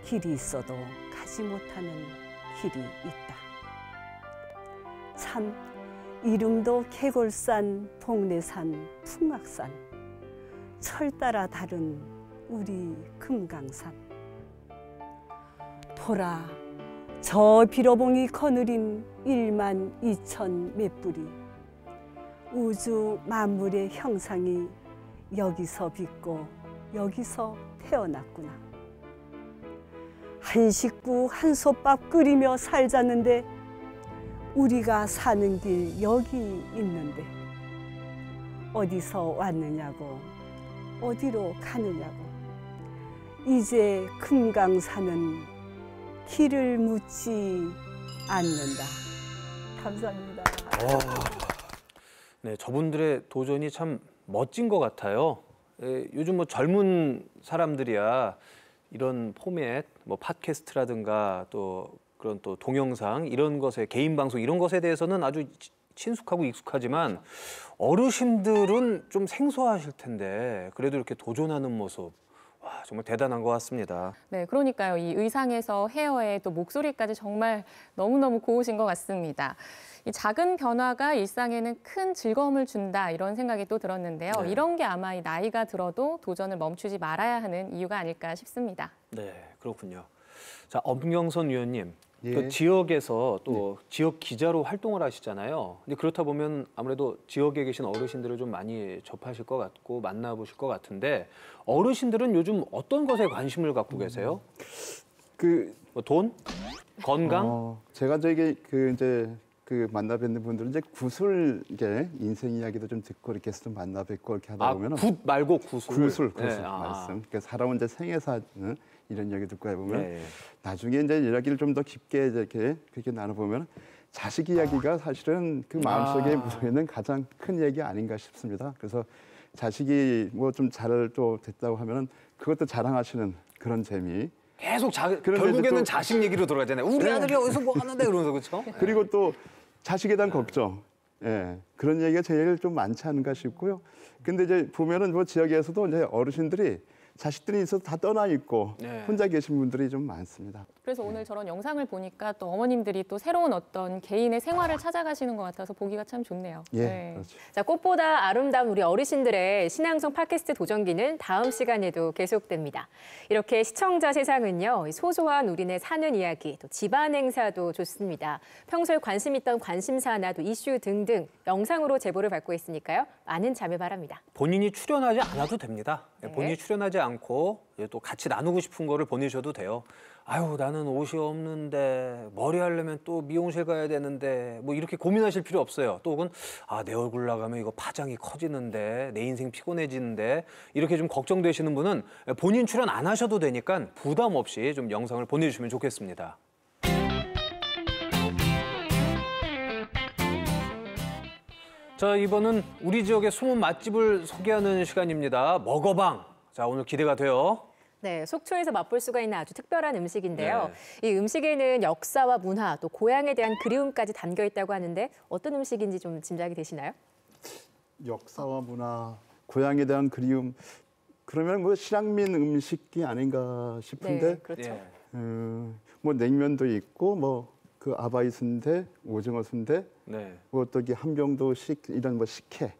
[SPEAKER 17] 길이 있어도 가지 못하는 길이 있다. 참 이름도 개골산, 복례산, 풍악산 철 따라 다른 우리 금강산. 보라 저 비로봉이 거느린 12,000 몇 뿌리 우주 만물의 형상이 여기서 빛고 여기서 태어났구나. 한 식구 한 솥밥 끓이며 살자는데 우리가 사는 길 여기 있는데 어디서 왔느냐고 어디로 가느냐고 이제 금강산은 길을 묻지 않는다. 감사합니다.
[SPEAKER 1] 네, 저분들의 도전이 참 멋진 것 같아요. 요즘 젊은 사람들이야 이런 포맷, 팟캐스트라든가 또 그런 또 동영상 이런 것에 개인 방송 이런 것에 대해서는 아주 친숙하고 익숙하지만 어르신들은 좀 생소하실 텐데 그래도 이렇게 도전하는 모습 와, 정말 대단한 것 같습니다.
[SPEAKER 2] 네, 그러니까요. 이 의상에서 헤어에 또 목소리까지 정말 너무너무 고우신 것 같습니다. 이 작은 변화가 일상에는 큰 즐거움을 준다 이런 생각이 또 들었는데요.
[SPEAKER 1] 네.
[SPEAKER 2] 이런 게 아마 이 나이가 들어도 도전을 멈추지 말아야 하는 이유가 아닐까 싶습니다.
[SPEAKER 1] 네, 그렇군요. 자, 엄경선 위원님,
[SPEAKER 4] 예.
[SPEAKER 1] 또 지역에서 또 지역 기자로 활동을 하시잖아요. 근데 그렇다 보면 아무래도 지역에 계신 어르신들을 좀 많이 접하실 것 같고 만나보실 것 같은데 어르신들은 요즘 어떤 것에 관심을 갖고 계세요? 돈? 건강?
[SPEAKER 4] 제가 저기 그 만나 뵙는 분들은 이제 구술 이게 인생 이야기도 좀 듣고 이렇게 해서 좀 만나 뵙고 이렇게 하다 보면은
[SPEAKER 1] 굿 말고 구술.
[SPEAKER 4] 구술
[SPEAKER 1] 네,
[SPEAKER 4] 말씀. 그러니까 살아온 이제 생애사 이런 이야기 듣고 해보면
[SPEAKER 1] 네.
[SPEAKER 4] 나중에 이제 이야기를 좀 더 깊게 이렇게 그렇게 나눠보면 자식 이야기가 사실은 그 마음속에 묻어있는 가장 큰 얘기 아닌가 싶습니다. 그래서 자식이 뭐 좀 잘 또 됐다고 하면은 그것도 자랑하시는 그런 재미.
[SPEAKER 1] 계속 결국에는 자식 얘기로 돌아가잖아요. 우리 아들이 어디서 뭐 하는데 그러면서 그렇죠?
[SPEAKER 4] 그리고 또 자식에 대한 걱정. 예, 그런 얘기가 제일 좀 많지 않은가 싶고요. 근데 이제 보면은 뭐 지역에서도 이제 어르신들이 자식들이 있어도 다 떠나 있고 혼자 계신 분들이 좀 많습니다.
[SPEAKER 2] 그래서 오늘 저런 영상을 보니까 또 어머님들이 또 새로운 어떤 개인의 생활을 찾아가시는 것 같아서 보기가 참 좋네요.
[SPEAKER 4] 예, 그렇죠.
[SPEAKER 3] 자, 꽃보다 아름다운 우리 어르신들의 신앙송 팟캐스트 도전기는 다음 시간에도 계속됩니다. 이렇게 시청자 세상은요, 소소한 우리네 사는 이야기, 또 집안 행사도 좋습니다. 평소에 관심 있던 관심사나 또 이슈 등등 영상으로 제보를 받고 있으니까요. 많은 참여 바랍니다.
[SPEAKER 1] 본인이 출연하지 않아도 됩니다. 본인이 출연하지 않고 또 같이 나누고 싶은 거를 보내셔도 돼요. 아유, 나는 옷이 없는데 머리 하려면 또 미용실 가야 되는데 뭐 이렇게 고민하실 필요 없어요. 또 혹은 내 얼굴 나가면 이거 파장이 커지는데 내 인생 피곤해지는데 이렇게 좀 걱정되시는 분은 본인 출연 안 하셔도 되니까 부담 없이 좀 영상을 보내주시면 좋겠습니다. 자, 이번은 우리 지역의 숨은 맛집을 소개하는 시간입니다. 먹어방. 자, 오늘 기대가 돼요.
[SPEAKER 3] 네, 속초에서 맛볼 수가 있는 아주 특별한 음식인데요. 이 음식에는 역사와 문화, 또 고향에 대한 그리움까지 담겨 있다고 하는데 어떤 음식인지 좀 짐작이 되시나요?
[SPEAKER 4] 역사와 문화, 고향에 대한 그리움. 그러면 뭐 실향민 음식이 아닌가 싶은데.
[SPEAKER 3] 네, 그렇죠.
[SPEAKER 4] 뭐 냉면도 있고 뭐 그 아바이 순대, 오징어 순대, 뭐 또 함경도식 이런 뭐 식혜,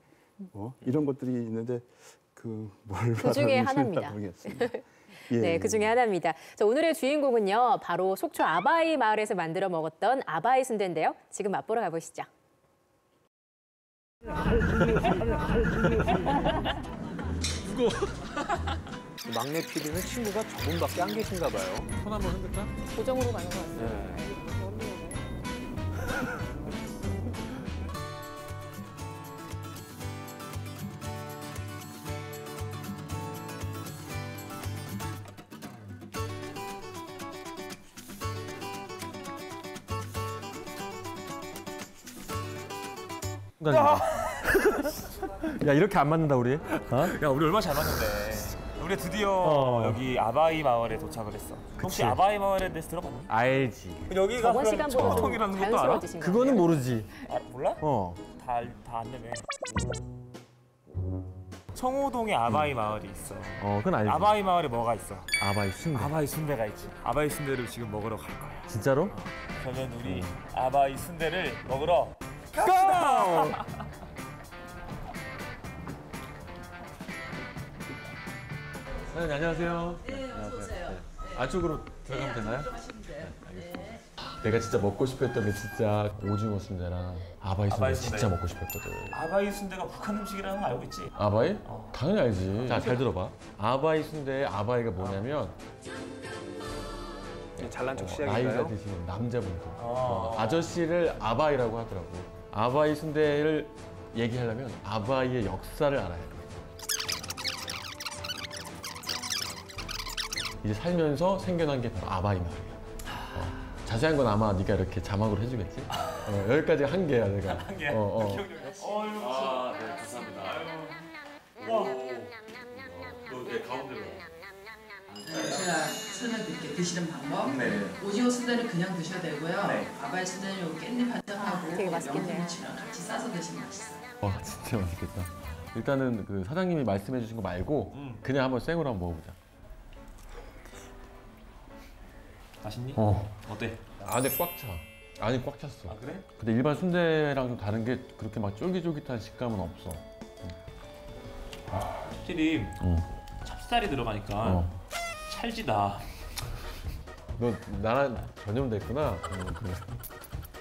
[SPEAKER 4] 이런 것들이 있는데 그
[SPEAKER 3] 중에 하나입니다.
[SPEAKER 4] 모르겠습니다.
[SPEAKER 3] 네, 그 중에 하나입니다. 자, 오늘의 주인공은요, 바로 속초 아바이 마을에서 만들어 먹었던 아바이 순대인데요. 지금 맛보러 가보시죠.
[SPEAKER 1] 막내 PD는 친구가 저분밖에 안 계신가 봐요. 손 한번 흔들까?
[SPEAKER 2] 고정으로 가는 것 같아요.
[SPEAKER 21] 야, 이렇게 안 맞는다 우리? 야, 우리 얼마나 잘 맞는데.
[SPEAKER 22] 우리 드디어 여기 아바이 마을에 도착을 했어. 혹시 아바이 마을에 대해서 들어봤니?
[SPEAKER 21] 알지.
[SPEAKER 22] 여기가 청통이라는 것도 알아?
[SPEAKER 21] 그거는 모르지.
[SPEAKER 22] 몰라? 다 안되네. 청호동에 아바이 마을이 있어.
[SPEAKER 21] 그건 알지.
[SPEAKER 22] 아바이 마을에 뭐가 있어?
[SPEAKER 21] 아바이 순대.
[SPEAKER 22] 아바이 순대가 있지. 아바이 순대를 지금 먹으러 갈 거야.
[SPEAKER 21] 진짜로?
[SPEAKER 22] 그러면 우리 아바이 순대를 먹으러
[SPEAKER 21] 고! 사장님 안녕하세요.
[SPEAKER 23] 네, 어서 오세요.
[SPEAKER 21] 네. 안쪽으로 들어가면 되나요? 네, 알겠습니다. 내가 진짜 먹고 싶었던 게 진짜 오징어 순대랑 아바이 순대 진짜 먹고 싶었거든.
[SPEAKER 22] 아바이 순대가 북한 음식이라는 거 알고 있지?
[SPEAKER 21] 아바이? 당연히 알지. 자, 잘 들어봐. 아바이 순대의 아바이가 뭐냐면
[SPEAKER 1] 잘난 척 시작인가요?
[SPEAKER 21] 나이가 드시는 남자분들. 아저씨를 아바이라고 하더라고. 아바이 순대를 얘기하려면 아바이의 역사를 알아야 돼. 이제 살면서 생겨난 게 바로 아바이 마을이야. 자세한 건 아마 네가 이렇게 자막으로 해주겠지? 여기까지 한 개야, 내가.
[SPEAKER 22] 한 개야?
[SPEAKER 21] 네, 감사합니다. 와. 너 가운데로.
[SPEAKER 23] 제가 설명드릴게요. 드시는 방법. 오징어 순대는 그냥 드셔도 되고요. 아바이 순대는 요 깻잎 한 장하고
[SPEAKER 3] 되게 맛있겠네요.
[SPEAKER 23] 명태무침이랑 같이 싸서 드시면 맛있어요.
[SPEAKER 21] 와, 진짜 맛있겠다. 일단은 그 사장님이 말씀해 주신 거 말고 그냥 한번 생으로 한번 먹어보자.
[SPEAKER 22] 맛있니? 어때?
[SPEAKER 21] 안에 꽉 차. 안이 꽉 찼어.
[SPEAKER 22] 아, 그래?
[SPEAKER 21] 근데 일반 순대랑 좀 다른 게 그렇게 막 쫄깃쫄깃한 식감은 없어.
[SPEAKER 22] 확실히 찹쌀이 들어가니까 찰지다.
[SPEAKER 21] 너 나랑 전염됐구나. 그래.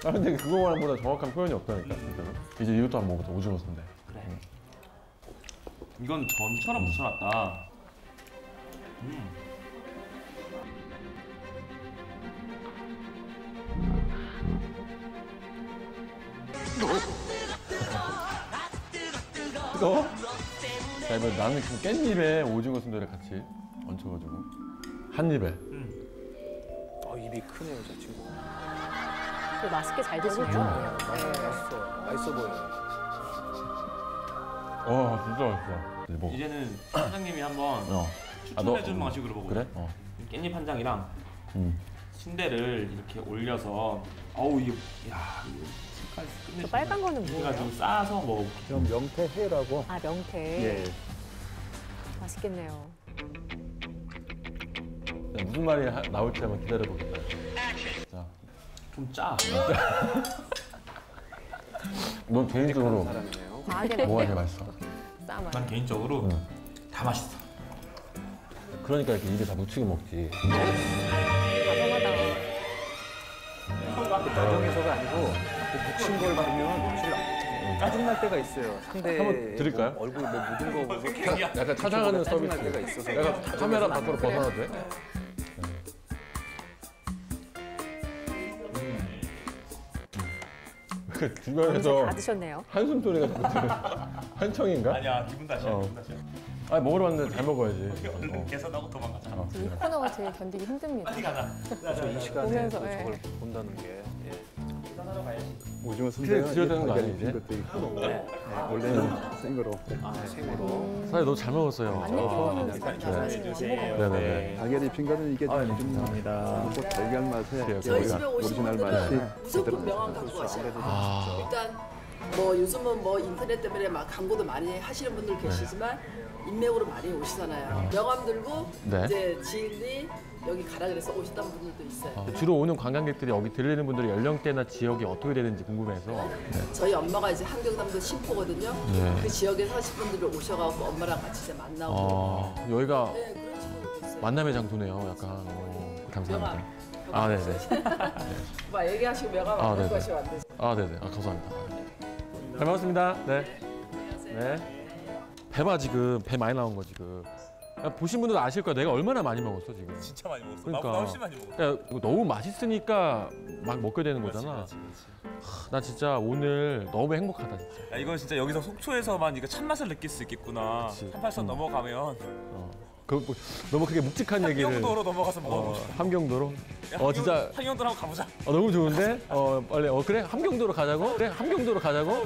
[SPEAKER 21] 근데 그거보다 정확한 표현이 없다니까. 이제 이것도 한번 먹어보자. 오징어 순대.
[SPEAKER 22] 그래. 이건 전처럼 묻혀놨다.
[SPEAKER 21] 뜨거워? 자, 이번 나는 그 깻잎에 오징어 순대를 같이 얹혀가지고 한 입에.
[SPEAKER 1] 입이 크네요, 저 친구.
[SPEAKER 3] 맛있게 잘 드시네요.
[SPEAKER 1] 맛있어 보여요.
[SPEAKER 21] 와, 진짜 맛있어. 먹어.
[SPEAKER 22] 이제는 사장님이 한번 추천해준 방식으로 먹어요.
[SPEAKER 21] 그래?
[SPEAKER 22] 깻잎 한 장이랑 순대를 이렇게 올려서 어우 이거 색깔 끝내주네.
[SPEAKER 3] 저 빨간 거는 뭐예요?
[SPEAKER 22] 그래가지고 싸서 먹어볼게요.
[SPEAKER 4] 좀 명태회라고.
[SPEAKER 3] 아, 명태.
[SPEAKER 4] 예.
[SPEAKER 3] 맛있겠네요.
[SPEAKER 21] 무슨 말이 나올지 한번 기다려보겠다. 자,
[SPEAKER 22] 좀 짜.
[SPEAKER 21] 넌 개인적으로
[SPEAKER 3] 과하게
[SPEAKER 21] 뭐가 제일 맛있어?
[SPEAKER 3] 쌈을.
[SPEAKER 22] 난 개인적으로 다 맛있어.
[SPEAKER 21] 그러니까 이렇게 입에 다 묻히게 먹지.
[SPEAKER 1] 다정해서가 아니고 묻힌 걸 보면 짜증날 때가 있어요. 상대
[SPEAKER 21] 한번 드릴까요?
[SPEAKER 1] 얼굴 뭐 묻은 거 보고
[SPEAKER 21] 약간 찾아가는 서비스.
[SPEAKER 1] 짜증날 때가 있어서
[SPEAKER 21] 내가 카메라 밖으로 벗어나도 돼? 주변에서
[SPEAKER 3] 다 드셨네요.
[SPEAKER 21] 한숨 소리가 들려. 한청인가?
[SPEAKER 22] 아니야, 기분 탓이야. 기분 탓이야.
[SPEAKER 21] 아, 먹으러 왔는데 잘 먹어야지.
[SPEAKER 22] 얼른 계산하고 도망가자.
[SPEAKER 2] 이 코너가 제일 견디기 힘듭니다.
[SPEAKER 22] 빨리 가자.
[SPEAKER 1] 이 시간에
[SPEAKER 2] 보면서,
[SPEAKER 1] 또
[SPEAKER 2] 예.
[SPEAKER 1] 저걸 본다는 게.
[SPEAKER 22] 계산하러 가야지.
[SPEAKER 4] 오징어 순대가
[SPEAKER 21] 드려야 되는 거 아니에요, 이제?
[SPEAKER 4] 것도 있고 원래는 생으로.
[SPEAKER 1] 생으로.
[SPEAKER 21] 사장님 너무 잘 먹었어요. 네네.
[SPEAKER 4] 달걀 입힌 거는 이게 좀
[SPEAKER 21] 감사합니다.
[SPEAKER 4] 꼭 달걀 맛에
[SPEAKER 21] 저희
[SPEAKER 5] 집에 오시는
[SPEAKER 4] 오리지널 맛이
[SPEAKER 5] 분들은 무조건 명함 갖고 가셔야 돼요. 일단 뭐 요즘은 뭐 인터넷 때문에 막 광고도 많이 하시는 분들 계시지만 인맥으로 많이 오시잖아요. 명함 들고
[SPEAKER 21] 네.
[SPEAKER 5] 이제 지인이 여기 가라 그래서 오셨던 분들도 있어요.
[SPEAKER 21] 주로 오는 관광객들이 여기 들리는 분들의 연령대나 지역이 어떻게 되는지 궁금해서. 네.
[SPEAKER 5] 저희 엄마가 이제 한경남도 신포거든요.
[SPEAKER 21] 네.
[SPEAKER 5] 그 지역에 사신 분들을 오셔가지고 엄마랑 같이 이제 만나고.
[SPEAKER 21] 여기가
[SPEAKER 5] 네, 그런 식으로 있어요.
[SPEAKER 21] 만남의 장소네요. 약간. 감사합니다. 아, 네네.
[SPEAKER 5] 막 얘기하시고 명함 안 갖고 가시면 안 되죠.
[SPEAKER 21] 아, 네네. 아, 감사합니다. 잘 먹었습니다. 네. 네. 배봐, 지금. 배 많이 나온 거, 지금. 야, 보신 분들도 아실 거야. 내가 얼마나 많이 먹었어, 지금.
[SPEAKER 22] 진짜 많이 먹었어.
[SPEAKER 21] 그러니까.
[SPEAKER 22] 나보다 훨씬 많이 먹었어.
[SPEAKER 21] 야, 이거 너무 맛있으니까 막 먹게 되는 거잖아.
[SPEAKER 22] 그렇지.
[SPEAKER 21] 나 진짜 오늘 너무 행복하다, 진짜.
[SPEAKER 22] 야, 이건 진짜 여기서 속초에서만 이거 참맛을 느낄 수 있겠구나.
[SPEAKER 21] 그치.
[SPEAKER 22] 38선 넘어가면
[SPEAKER 21] 너무 그게 묵직한 얘기를.
[SPEAKER 22] 함경도로 넘어가서 먹어보고 싶어.
[SPEAKER 21] 함경도로?
[SPEAKER 22] 야,
[SPEAKER 21] 진짜.
[SPEAKER 22] 함경도로 한번 가보자.
[SPEAKER 21] 너무 좋은데? 빨리. 그래? 함경도로 가자고? 그래? 함경도로 가자고?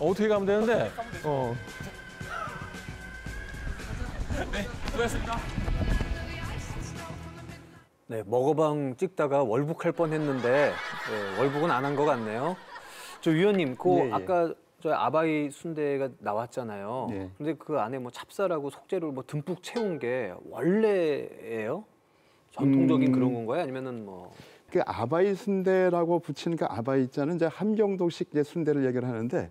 [SPEAKER 21] 어떻게 가면 되는데?
[SPEAKER 22] 네, 수고하셨습니다.
[SPEAKER 1] 네, 먹어방 찍다가 월북할 뻔했는데 월북은 안 한 것 같네요. 저 위원님, 그 아까 저 아바이 순대가 나왔잖아요.
[SPEAKER 4] 예.
[SPEAKER 1] 근데 그 안에 뭐 찹쌀하고 속재료를 뭐 듬뿍 채운 게 원래예요? 전통적인 그런 건가요? 아니면은 뭐?
[SPEAKER 4] 그 아바이 순대라고 붙이는 그 아바이 자는 이제 함경도식 이제 순대를 얘기를 하는데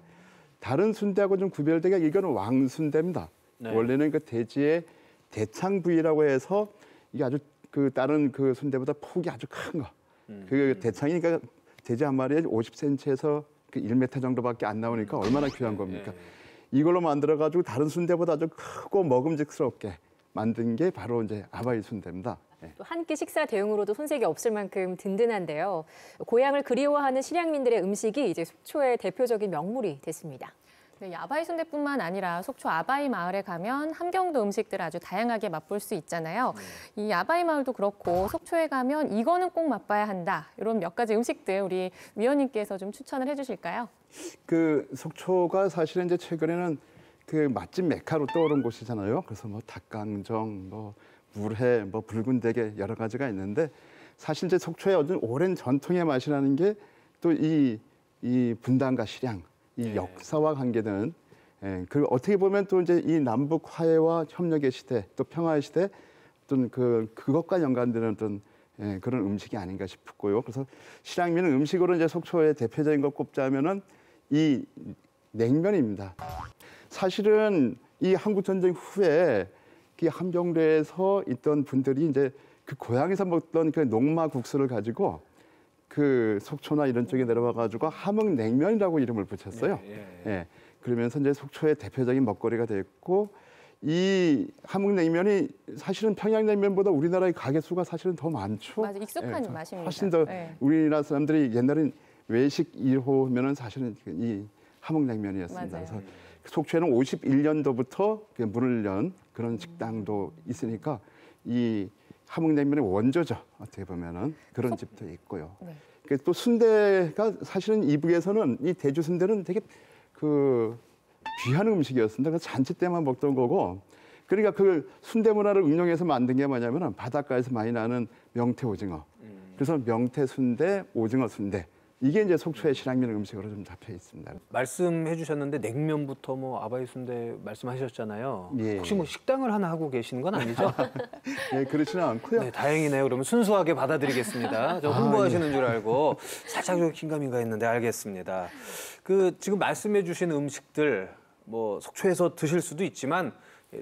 [SPEAKER 4] 다른 순대하고 좀 구별되게 이거는 왕순대입니다.
[SPEAKER 1] 네.
[SPEAKER 4] 원래는 그 돼지의 대창 부위라고 해서 이게 아주 그 다른 그 순대보다 폭이 아주 큰 거. 그 대창이 그러니까 돼지 한 마리에 50cm에서 그 1m 정도밖에 안 나오니까 얼마나 귀한 겁니까? 이걸로 만들어 가지고 다른 순대보다 아주 크고 먹음직스럽게 만든 게 바로 이제 아바이 순대입니다.
[SPEAKER 3] 또 한 끼 식사 대용으로도 손색이 없을 만큼 든든한데요. 고향을 그리워하는 실향민들의 음식이 이제 속초의 대표적인 명물이 됐습니다.
[SPEAKER 2] 네, 아바이 순대뿐만 아니라 속초 아바이 마을에 가면 함경도 음식들 아주 다양하게 맛볼 수 있잖아요. 이 아바이 마을도 그렇고 속초에 가면 이거는 꼭 맛봐야 한다. 이런 몇 가지 음식들 우리 위원님께서 좀 추천을 해주실까요?
[SPEAKER 4] 그 속초가 사실은 이제 최근에는 그 맛집 메카로 떠오른 곳이잖아요. 그래서 뭐 닭강정, 뭐 물회, 뭐 붉은 대게 여러 가지가 있는데 사실 이제 속초의 어떤 오랜 전통의 맛이라는 게 또 이 분당과 실향, 이 역사와 관계된 그 어떻게 보면 또 이제 이 남북 화해와 협력의 시대, 또 평화의 시대, 어떤 그것과 연관되는 어떤 그런 음식이 아닌가 싶고요. 그래서 실향민은 음식으로 이제 속초의 대표적인 것 꼽자면은 이 냉면입니다. 사실은 이 한국 전쟁 후에 이 함경도에서 있던 분들이 이제 그 고향에서 먹던 그 녹마 국수를 가지고 그 속초나 이런 쪽에 내려와 가지고 함흥냉면이라고 이름을 붙였어요. 그러면서 이제 속초의 대표적인 먹거리가 됐고 이 함흥냉면이 사실은 평양냉면보다 우리나라의 가게 수가 사실은 더 많죠.
[SPEAKER 2] 맞아, 익숙한 맛입니다.
[SPEAKER 4] 훨씬 더 우리나라 사람들이 옛날엔 외식 1호면은 사실은 이 함흥냉면이었습니다.
[SPEAKER 2] 맞아요.
[SPEAKER 4] 그래서 속초에는 51년도부터 문을 연 그런 식당도 있으니까 이 함흥냉면의 원조죠. 어떻게 보면은 그런 집도 있고요.
[SPEAKER 2] 네.
[SPEAKER 4] 또 순대가 사실은 이북에서는 이 대주 순대는 되게 그 귀한 음식이었습니다. 그래서 잔치 때만 먹던 거고, 그러니까 그 순대 문화를 응용해서 만든 게 뭐냐면은 바닷가에서 많이 나는 명태 오징어. 그래서 명태 순대, 오징어 순대. 이게 이제 속초의 실향민 음식으로 좀 잡혀 있습니다.
[SPEAKER 1] 말씀해 주셨는데 냉면부터 뭐 아바이 순대 말씀하셨잖아요.
[SPEAKER 4] 예.
[SPEAKER 1] 혹시 뭐 식당을 하나 하고 계시는 건 아니죠?
[SPEAKER 4] 네, 그렇지는 않고요.
[SPEAKER 1] 네, 다행이네요. 그러면 순수하게 받아드리겠습니다. 저 홍보하시는
[SPEAKER 4] 예.
[SPEAKER 1] 줄 알고 살짝 좀 긴가민가 했는데 알겠습니다. 그 지금 말씀해 주신 음식들 뭐 속초에서 드실 수도 있지만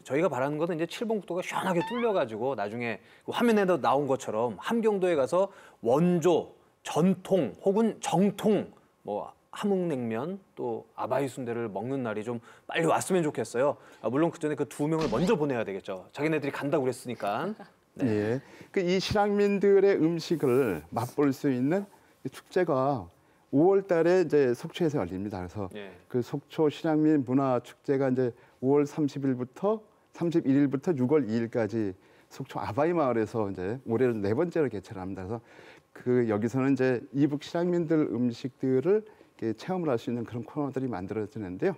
[SPEAKER 1] 저희가 바라는 것은 이제 칠봉국도가 시원하게 뚫려가지고 나중에 화면에도 나온 것처럼 함경도에 가서 원조, 전통 혹은 정통 뭐 함흥냉면 또 아바이 순대를 먹는 날이 좀 빨리 왔으면 좋겠어요. 물론 그 전에 그 두 명을 먼저 보내야 되겠죠. 자기네들이 간다고 그랬으니까. 네.
[SPEAKER 4] 예. 그 이 실향민들의 음식을 맛볼 수 있는 축제가 5월 달에 이제 속초에서 열립니다. 그래서 그 속초 실향민 문화 축제가 이제 5월 30일부터 31일부터 6월 2일까지 속초 아바이 마을에서 이제 올해는 4번째로 개최를 합니다. 그래서 그 여기서는 이제 이북 실향민들 음식들을 이렇게 체험을 할 수 있는 그런 코너들이 만들어지는데요.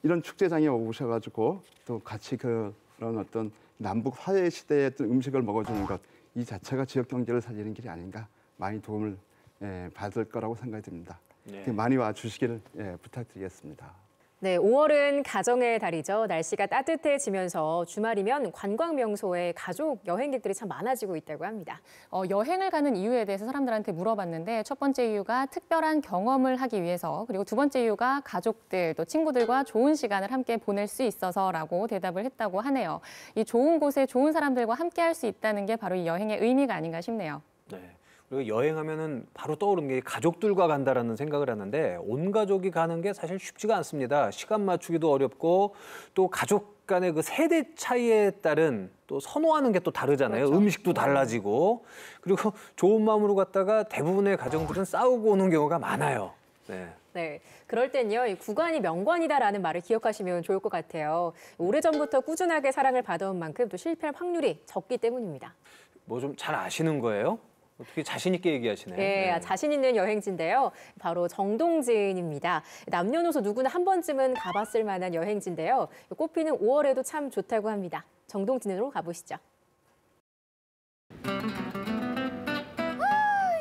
[SPEAKER 4] 이런 축제장에 오셔가지고 또 같이 그런 어떤 남북 화해 시대의 어떤 음식을 먹어주는 것, 이 자체가 지역 경제를 살리는 길이 아닌가, 많이 도움을 받을 거라고 생각이 듭니다. 많이 와주시기를 부탁드리겠습니다.
[SPEAKER 3] 네, 5월은 가정의 달이죠. 날씨가 따뜻해지면서 주말이면 관광 명소에 가족 여행객들이 참 많아지고 있다고 합니다.
[SPEAKER 2] 여행을 가는 이유에 대해서 사람들한테 물어봤는데 첫 번째 이유가 특별한 경험을 하기 위해서, 그리고 두 번째 이유가 가족들 또 친구들과 좋은 시간을 함께 보낼 수 있어서라고 대답을 했다고 하네요. 이 좋은 곳에 좋은 사람들과 함께 할 수 있다는 게 바로 이 여행의 의미가 아닌가 싶네요.
[SPEAKER 1] 네. 그리고 여행하면은 바로 떠오르는 게 가족들과 간다라는 생각을 하는데 온 가족이 가는 게 사실 쉽지가 않습니다. 시간 맞추기도 어렵고 또 가족 간의 그 세대 차이에 따른 또 선호하는 게 또 다르잖아요.
[SPEAKER 2] 그렇죠.
[SPEAKER 1] 음식도 달라지고 그리고 좋은 마음으로 갔다가 대부분의 가정들은 싸우고 오는 경우가 많아요. 네.
[SPEAKER 3] 네, 그럴 땐요, 이 구관이 명관이다라는 말을 기억하시면 좋을 것 같아요. 오래전부터 꾸준하게 사랑을 받아온 만큼 또 실패할 확률이 적기 때문입니다.
[SPEAKER 1] 뭐 좀 잘 아시는 거예요? 어떻게 자신 있게 얘기하시네요.
[SPEAKER 3] 네, 자신 있는 여행지인데요. 바로 정동진입니다. 남녀노소 누구나 한 번쯤은 가봤을 만한 여행지인데요. 꽃피는 5월에도 참 좋다고 합니다. 정동진으로 가보시죠.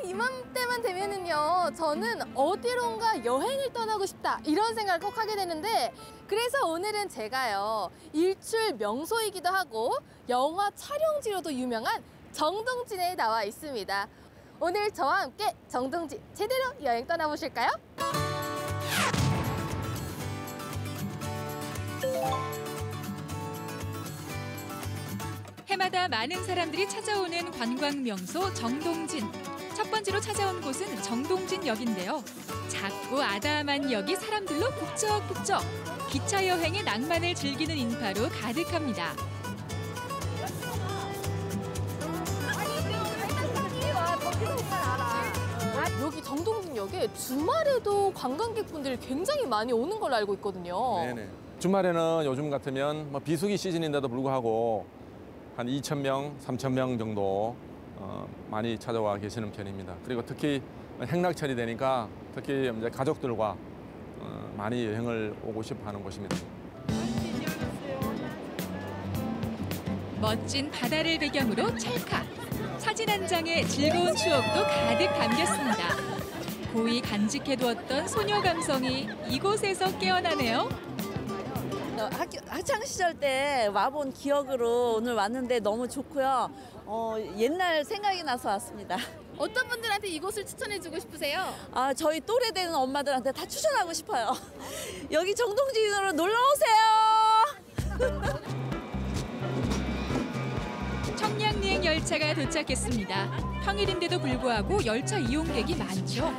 [SPEAKER 6] 이맘때만 되면은요, 저는 어디론가 여행을 떠나고 싶다 이런 생각을 꼭 하게 되는데, 그래서 오늘은 제가요 일출 명소이기도 하고 영화 촬영지로도 유명한 정동진에 나와 있습니다. 오늘 저와 함께 정동진 제대로 여행 떠나보실까요?
[SPEAKER 7] 해마다 많은 사람들이 찾아오는 관광 명소 정동진. 첫 번째로 찾아온 곳은 정동진역인데요. 작고 아담한 역이 사람들로 북적북적. 기차 여행의 낭만을 즐기는 인파로 가득합니다.
[SPEAKER 6] 여기 정동진역에 주말에도 관광객분들이 굉장히 많이 오는 걸로 알고 있거든요.
[SPEAKER 21] 네네. 주말에는 요즘 같으면 뭐 비수기 시즌인데도 불구하고 한 2,000명, 3,000명 정도 많이 찾아와 계시는 편입니다. 그리고 특히 행락철이 되니까 특히 이제 가족들과 많이 여행을 오고 싶어 하는 곳입니다.
[SPEAKER 7] 멋진 바다를 배경으로 찰칵. 사진 한 장에 즐거운 추억도 가득 담겼습니다. 고이 간직해두었던 소녀 감성이 이곳에서 깨어나네요.
[SPEAKER 11] 학창 시절 때 와본 기억으로 오늘 왔는데 너무 좋고요. 옛날 생각이 나서 왔습니다.
[SPEAKER 6] 어떤 분들한테 이곳을 추천해주고 싶으세요?
[SPEAKER 11] 저희 또래 되는 엄마들한테 다 추천하고 싶어요. 여기 정동진으로 놀러 오세요.
[SPEAKER 7] 청량리행 열차가 도착했습니다. 평일인데도 불구하고 열차 이용객이 많죠.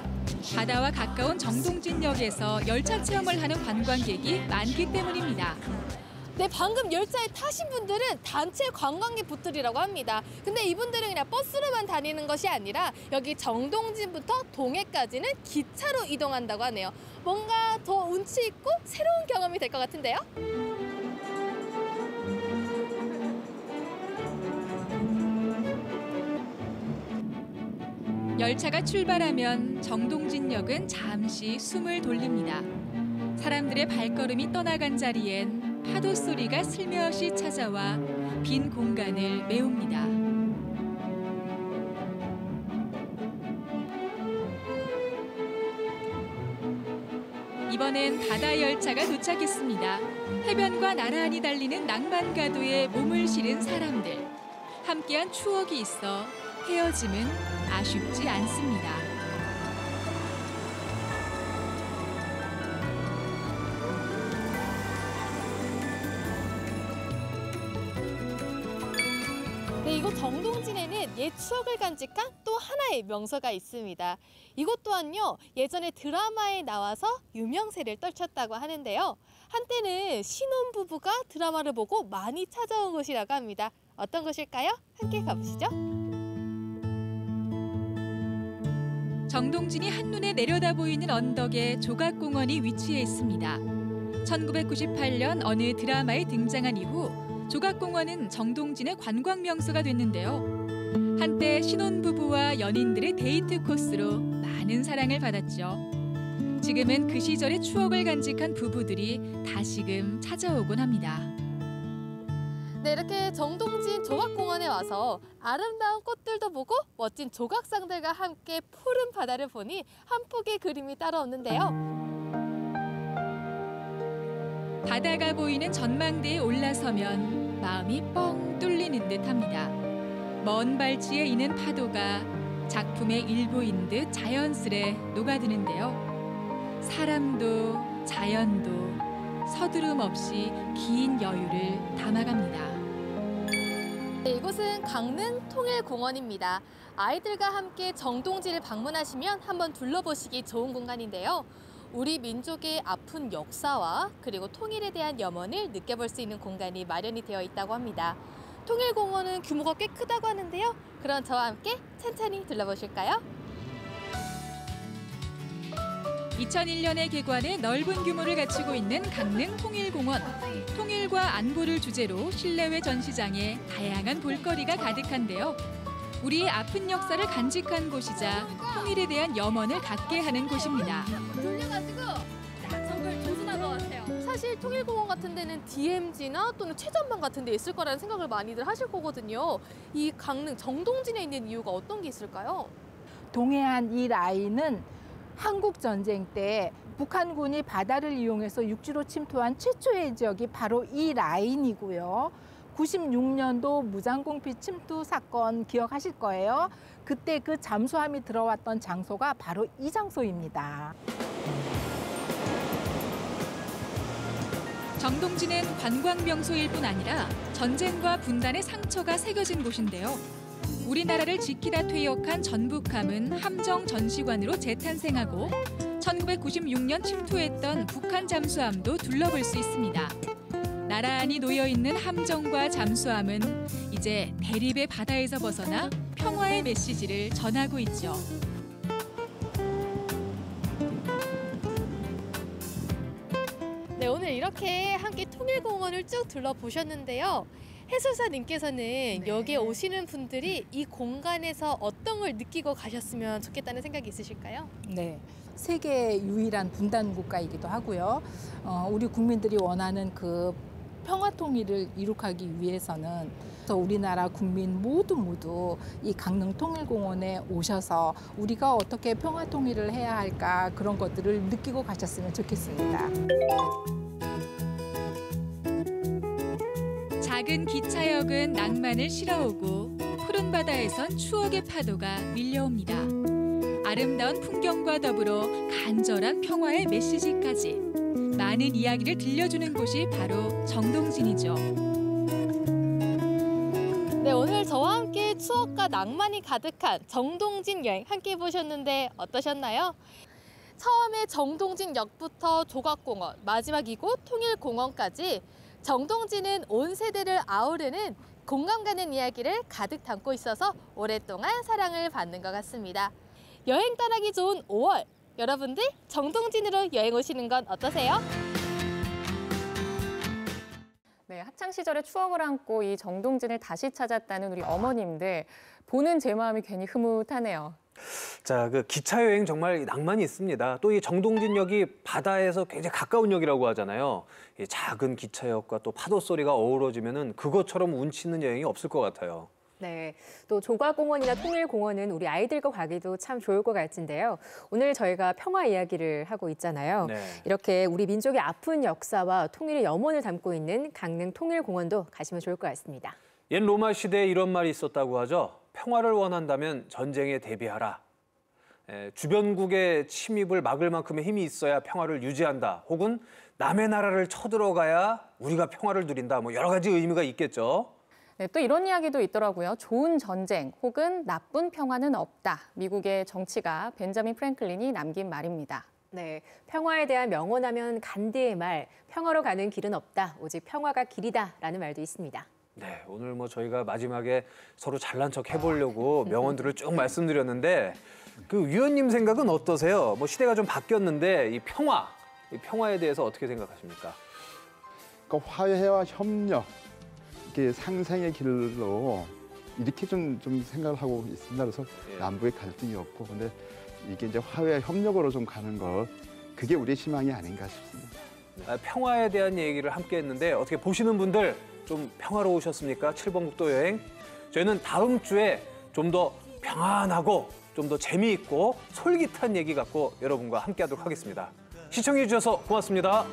[SPEAKER 7] 바다와 가까운 정동진역에서 열차 체험을 하는 관광객이 많기 때문입니다.
[SPEAKER 6] 네, 방금 열차에 타신 분들은 단체 관광객분들이라고 합니다. 근데 이분들은 그냥 버스로만 다니는 것이 아니라 여기 정동진부터 동해까지는 기차로 이동한다고 하네요. 뭔가 더 운치 있고 새로운 경험이 될 것 같은데요?
[SPEAKER 7] 열차가 출발하면 정동진역은 잠시 숨을 돌립니다. 사람들의 발걸음이 떠나간 자리엔 파도 소리가 슬며시 찾아와 빈 공간을 메웁니다. 이번엔 바다 열차가 도착했습니다. 해변과 나란히 달리는 낭만가도에 몸을 실은 사람들. 함께한 추억이 있어 헤어짐은 아쉽지 않습니다.
[SPEAKER 6] 네, 이곳 정동진에는 옛 추억을 간직한 또 하나의 명소가 있습니다. 이곳 또한요, 예전에 드라마에 나와서 유명세를 떨쳤다고 하는데요. 한때는 신혼부부가 드라마를 보고 많이 찾아온 곳이라고 합니다. 어떤 곳일까요? 함께 가보시죠.
[SPEAKER 7] 정동진이 한눈에 내려다 보이는 언덕에 조각공원이 위치해 있습니다. 1998년 어느 드라마에 등장한 이후 조각공원은 정동진의 관광 명소가 됐는데요. 한때 신혼부부와 연인들의 데이트 코스로 많은 사랑을 받았죠. 지금은 그 시절의 추억을 간직한 부부들이 다시금 찾아오곤 합니다.
[SPEAKER 6] 네, 이렇게 정동진 조각공원에 와서 아름다운 꽃들도 보고 멋진 조각상들과 함께 푸른 바다를 보니 한 폭의 그림이 따로 없는데요.
[SPEAKER 7] 바다가 보이는 전망대에 올라서면 마음이 뻥 뚫리는 듯합니다. 먼 발치에 이는 파도가 작품의 일부인 듯 자연스레 녹아드는데요. 사람도 자연도 서두름 없이 긴 여유를 담아갑니다.
[SPEAKER 6] 네, 이곳은 강릉 통일공원입니다. 아이들과 함께 정동진을 방문하시면 한번 둘러보시기 좋은 공간인데요. 우리 민족의 아픈 역사와 그리고 통일에 대한 염원을 느껴볼 수 있는 공간이 마련이 되어 있다고 합니다. 통일공원은 규모가 꽤 크다고 하는데요. 그럼 저와 함께 천천히 둘러보실까요?
[SPEAKER 7] 2001년에 개관해 넓은 규모를 갖추고 있는 강릉 통일공원. 통일과 안보를 주제로 실내외 전시장에 다양한 볼거리가 가득한데요. 우리의 아픈 역사를 간직한 곳이자 통일에 대한 염원을 갖게 하는 곳입니다.
[SPEAKER 6] 돌려가지고 정말 조순한 것 같아요. 사실 통일공원 같은 데는 DMZ나 또는 최전방 같은 데 있을 거라는 생각을 많이들 하실 거거든요. 이 강릉 정동진에 있는 이유가 어떤 게 있을까요?
[SPEAKER 12] 동해안 이 라인은 한국 전쟁 때 북한군이 바다를 이용해서 육지로 침투한 최초의 지역이 바로 이 라인이고요. 96년도 무장공비 침투 사건 기억하실 거예요. 그때 그 잠수함이 들어왔던 장소가 바로 이 장소입니다.
[SPEAKER 7] 정동진은 관광 명소일 뿐 아니라 전쟁과 분단의 상처가 새겨진 곳인데요. 우리나라를 지키다 퇴역한 전북함은 함정 전시관으로 재탄생하고 1996년 침투했던 북한 잠수함도 둘러볼 수 있습니다. 나란히 놓여있는 함정과 잠수함은 이제 대립의 바다에서 벗어나 평화의 메시지를 전하고 있죠.
[SPEAKER 6] 네, 오늘 이렇게 함께 통일공원을 쭉 둘러보셨는데요. 해설사님께서는 여기에 오시는 분들이 이 공간에서 어떤 걸 느끼고 가셨으면 좋겠다는 생각이 있으실까요?
[SPEAKER 12] 네, 세계 유일한 분단 국가이기도 하고요. 우리 국민들이 원하는 그 평화 통일을 이룩하기 위해서는 우리나라 국민 모두 이 강릉 통일공원에 오셔서 우리가 어떻게 평화 통일을 해야 할까 그런 것들을 느끼고 가셨으면 좋겠습니다.
[SPEAKER 7] 작은 기차역은 낭만을 실어오고 푸른 바다에선 추억의 파도가 밀려옵니다. 아름다운 풍경과 더불어 간절한 평화의 메시지까지 많은 이야기를 들려주는 곳이 바로 정동진이죠.
[SPEAKER 6] 네, 오늘 저와 함께 추억과 낭만이 가득한 정동진 여행 함께 해보셨는데 어떠셨나요? 처음에 정동진역부터 조각공원, 마지막 이곳 통일공원까지 정동진은 온 세대를 아우르는 공감 가는 이야기를 가득 담고 있어서 오랫동안 사랑을 받는 것 같습니다. 여행 떠나기 좋은 5월, 여러분들 정동진으로 여행 오시는 건 어떠세요?
[SPEAKER 2] 네, 학창 시절의 추억을 안고 이 정동진을 다시 찾았다는 우리 어머님들 보는 제 마음이 괜히 흐뭇하네요.
[SPEAKER 1] 자, 그 기차 여행 정말 낭만이 있습니다. 또 이 정동진역이 바다에서 굉장히 가까운 역이라고 하잖아요. 이 작은 기차역과 또 파도 소리가 어우러지면은 그것처럼 운치 있는 여행이 없을 것 같아요.
[SPEAKER 3] 네, 또 조과공원이나 통일공원은 우리 아이들과 가기도 참 좋을 것 같은데요. 오늘 저희가 평화 이야기를 하고 있잖아요.
[SPEAKER 1] 네.
[SPEAKER 3] 이렇게 우리 민족의 아픈 역사와 통일의 염원을 담고 있는 강릉 통일공원도 가시면 좋을 것 같습니다.
[SPEAKER 1] 옛 로마 시대에 이런 말이 있었다고 하죠. 평화를 원한다면 전쟁에 대비하라. 주변국의 침입을 막을 만큼의 힘이 있어야 평화를 유지한다. 혹은 남의 나라를 쳐들어가야 우리가 평화를 누린다. 뭐 여러 가지 의미가 있겠죠.
[SPEAKER 2] 네, 또 이런 이야기도 있더라고요. 좋은 전쟁 혹은 나쁜 평화는 없다. 미국의 정치가 벤자민 프랭클린이 남긴 말입니다.
[SPEAKER 3] 네, 평화에 대한 명언하면 간디의 말, 평화로 가는 길은 없다. 오직 평화가 길이다라는 말도 있습니다.
[SPEAKER 1] 네, 오늘 뭐 저희가 마지막에 서로 잘난 척 해보려고 명언들을 쭉 말씀드렸는데 그 위원님 생각은 어떠세요? 뭐 시대가 좀 바뀌었는데 이 평화에 대해서 어떻게 생각하십니까?
[SPEAKER 4] 그러니까 화해와 협력, 이게 상생의 길로 이렇게 좀 생각을 하고 있습니다. 그래서 남북의 갈등이 없고, 근데 이게 이제 화해와 협력으로 좀 가는 것, 그게 우리의 희망이 아닌가 싶습니다.
[SPEAKER 1] 평화에 대한 얘기를 함께 했는데 어떻게 보시는 분들 좀 평화로우셨습니까? 7번 국도 여행. 저희는 다음 주에 좀 더 평안하고 좀 더 재미있고 솔깃한 얘기 갖고 여러분과 함께하도록 하겠습니다. 시청해 주셔서 고맙습니다.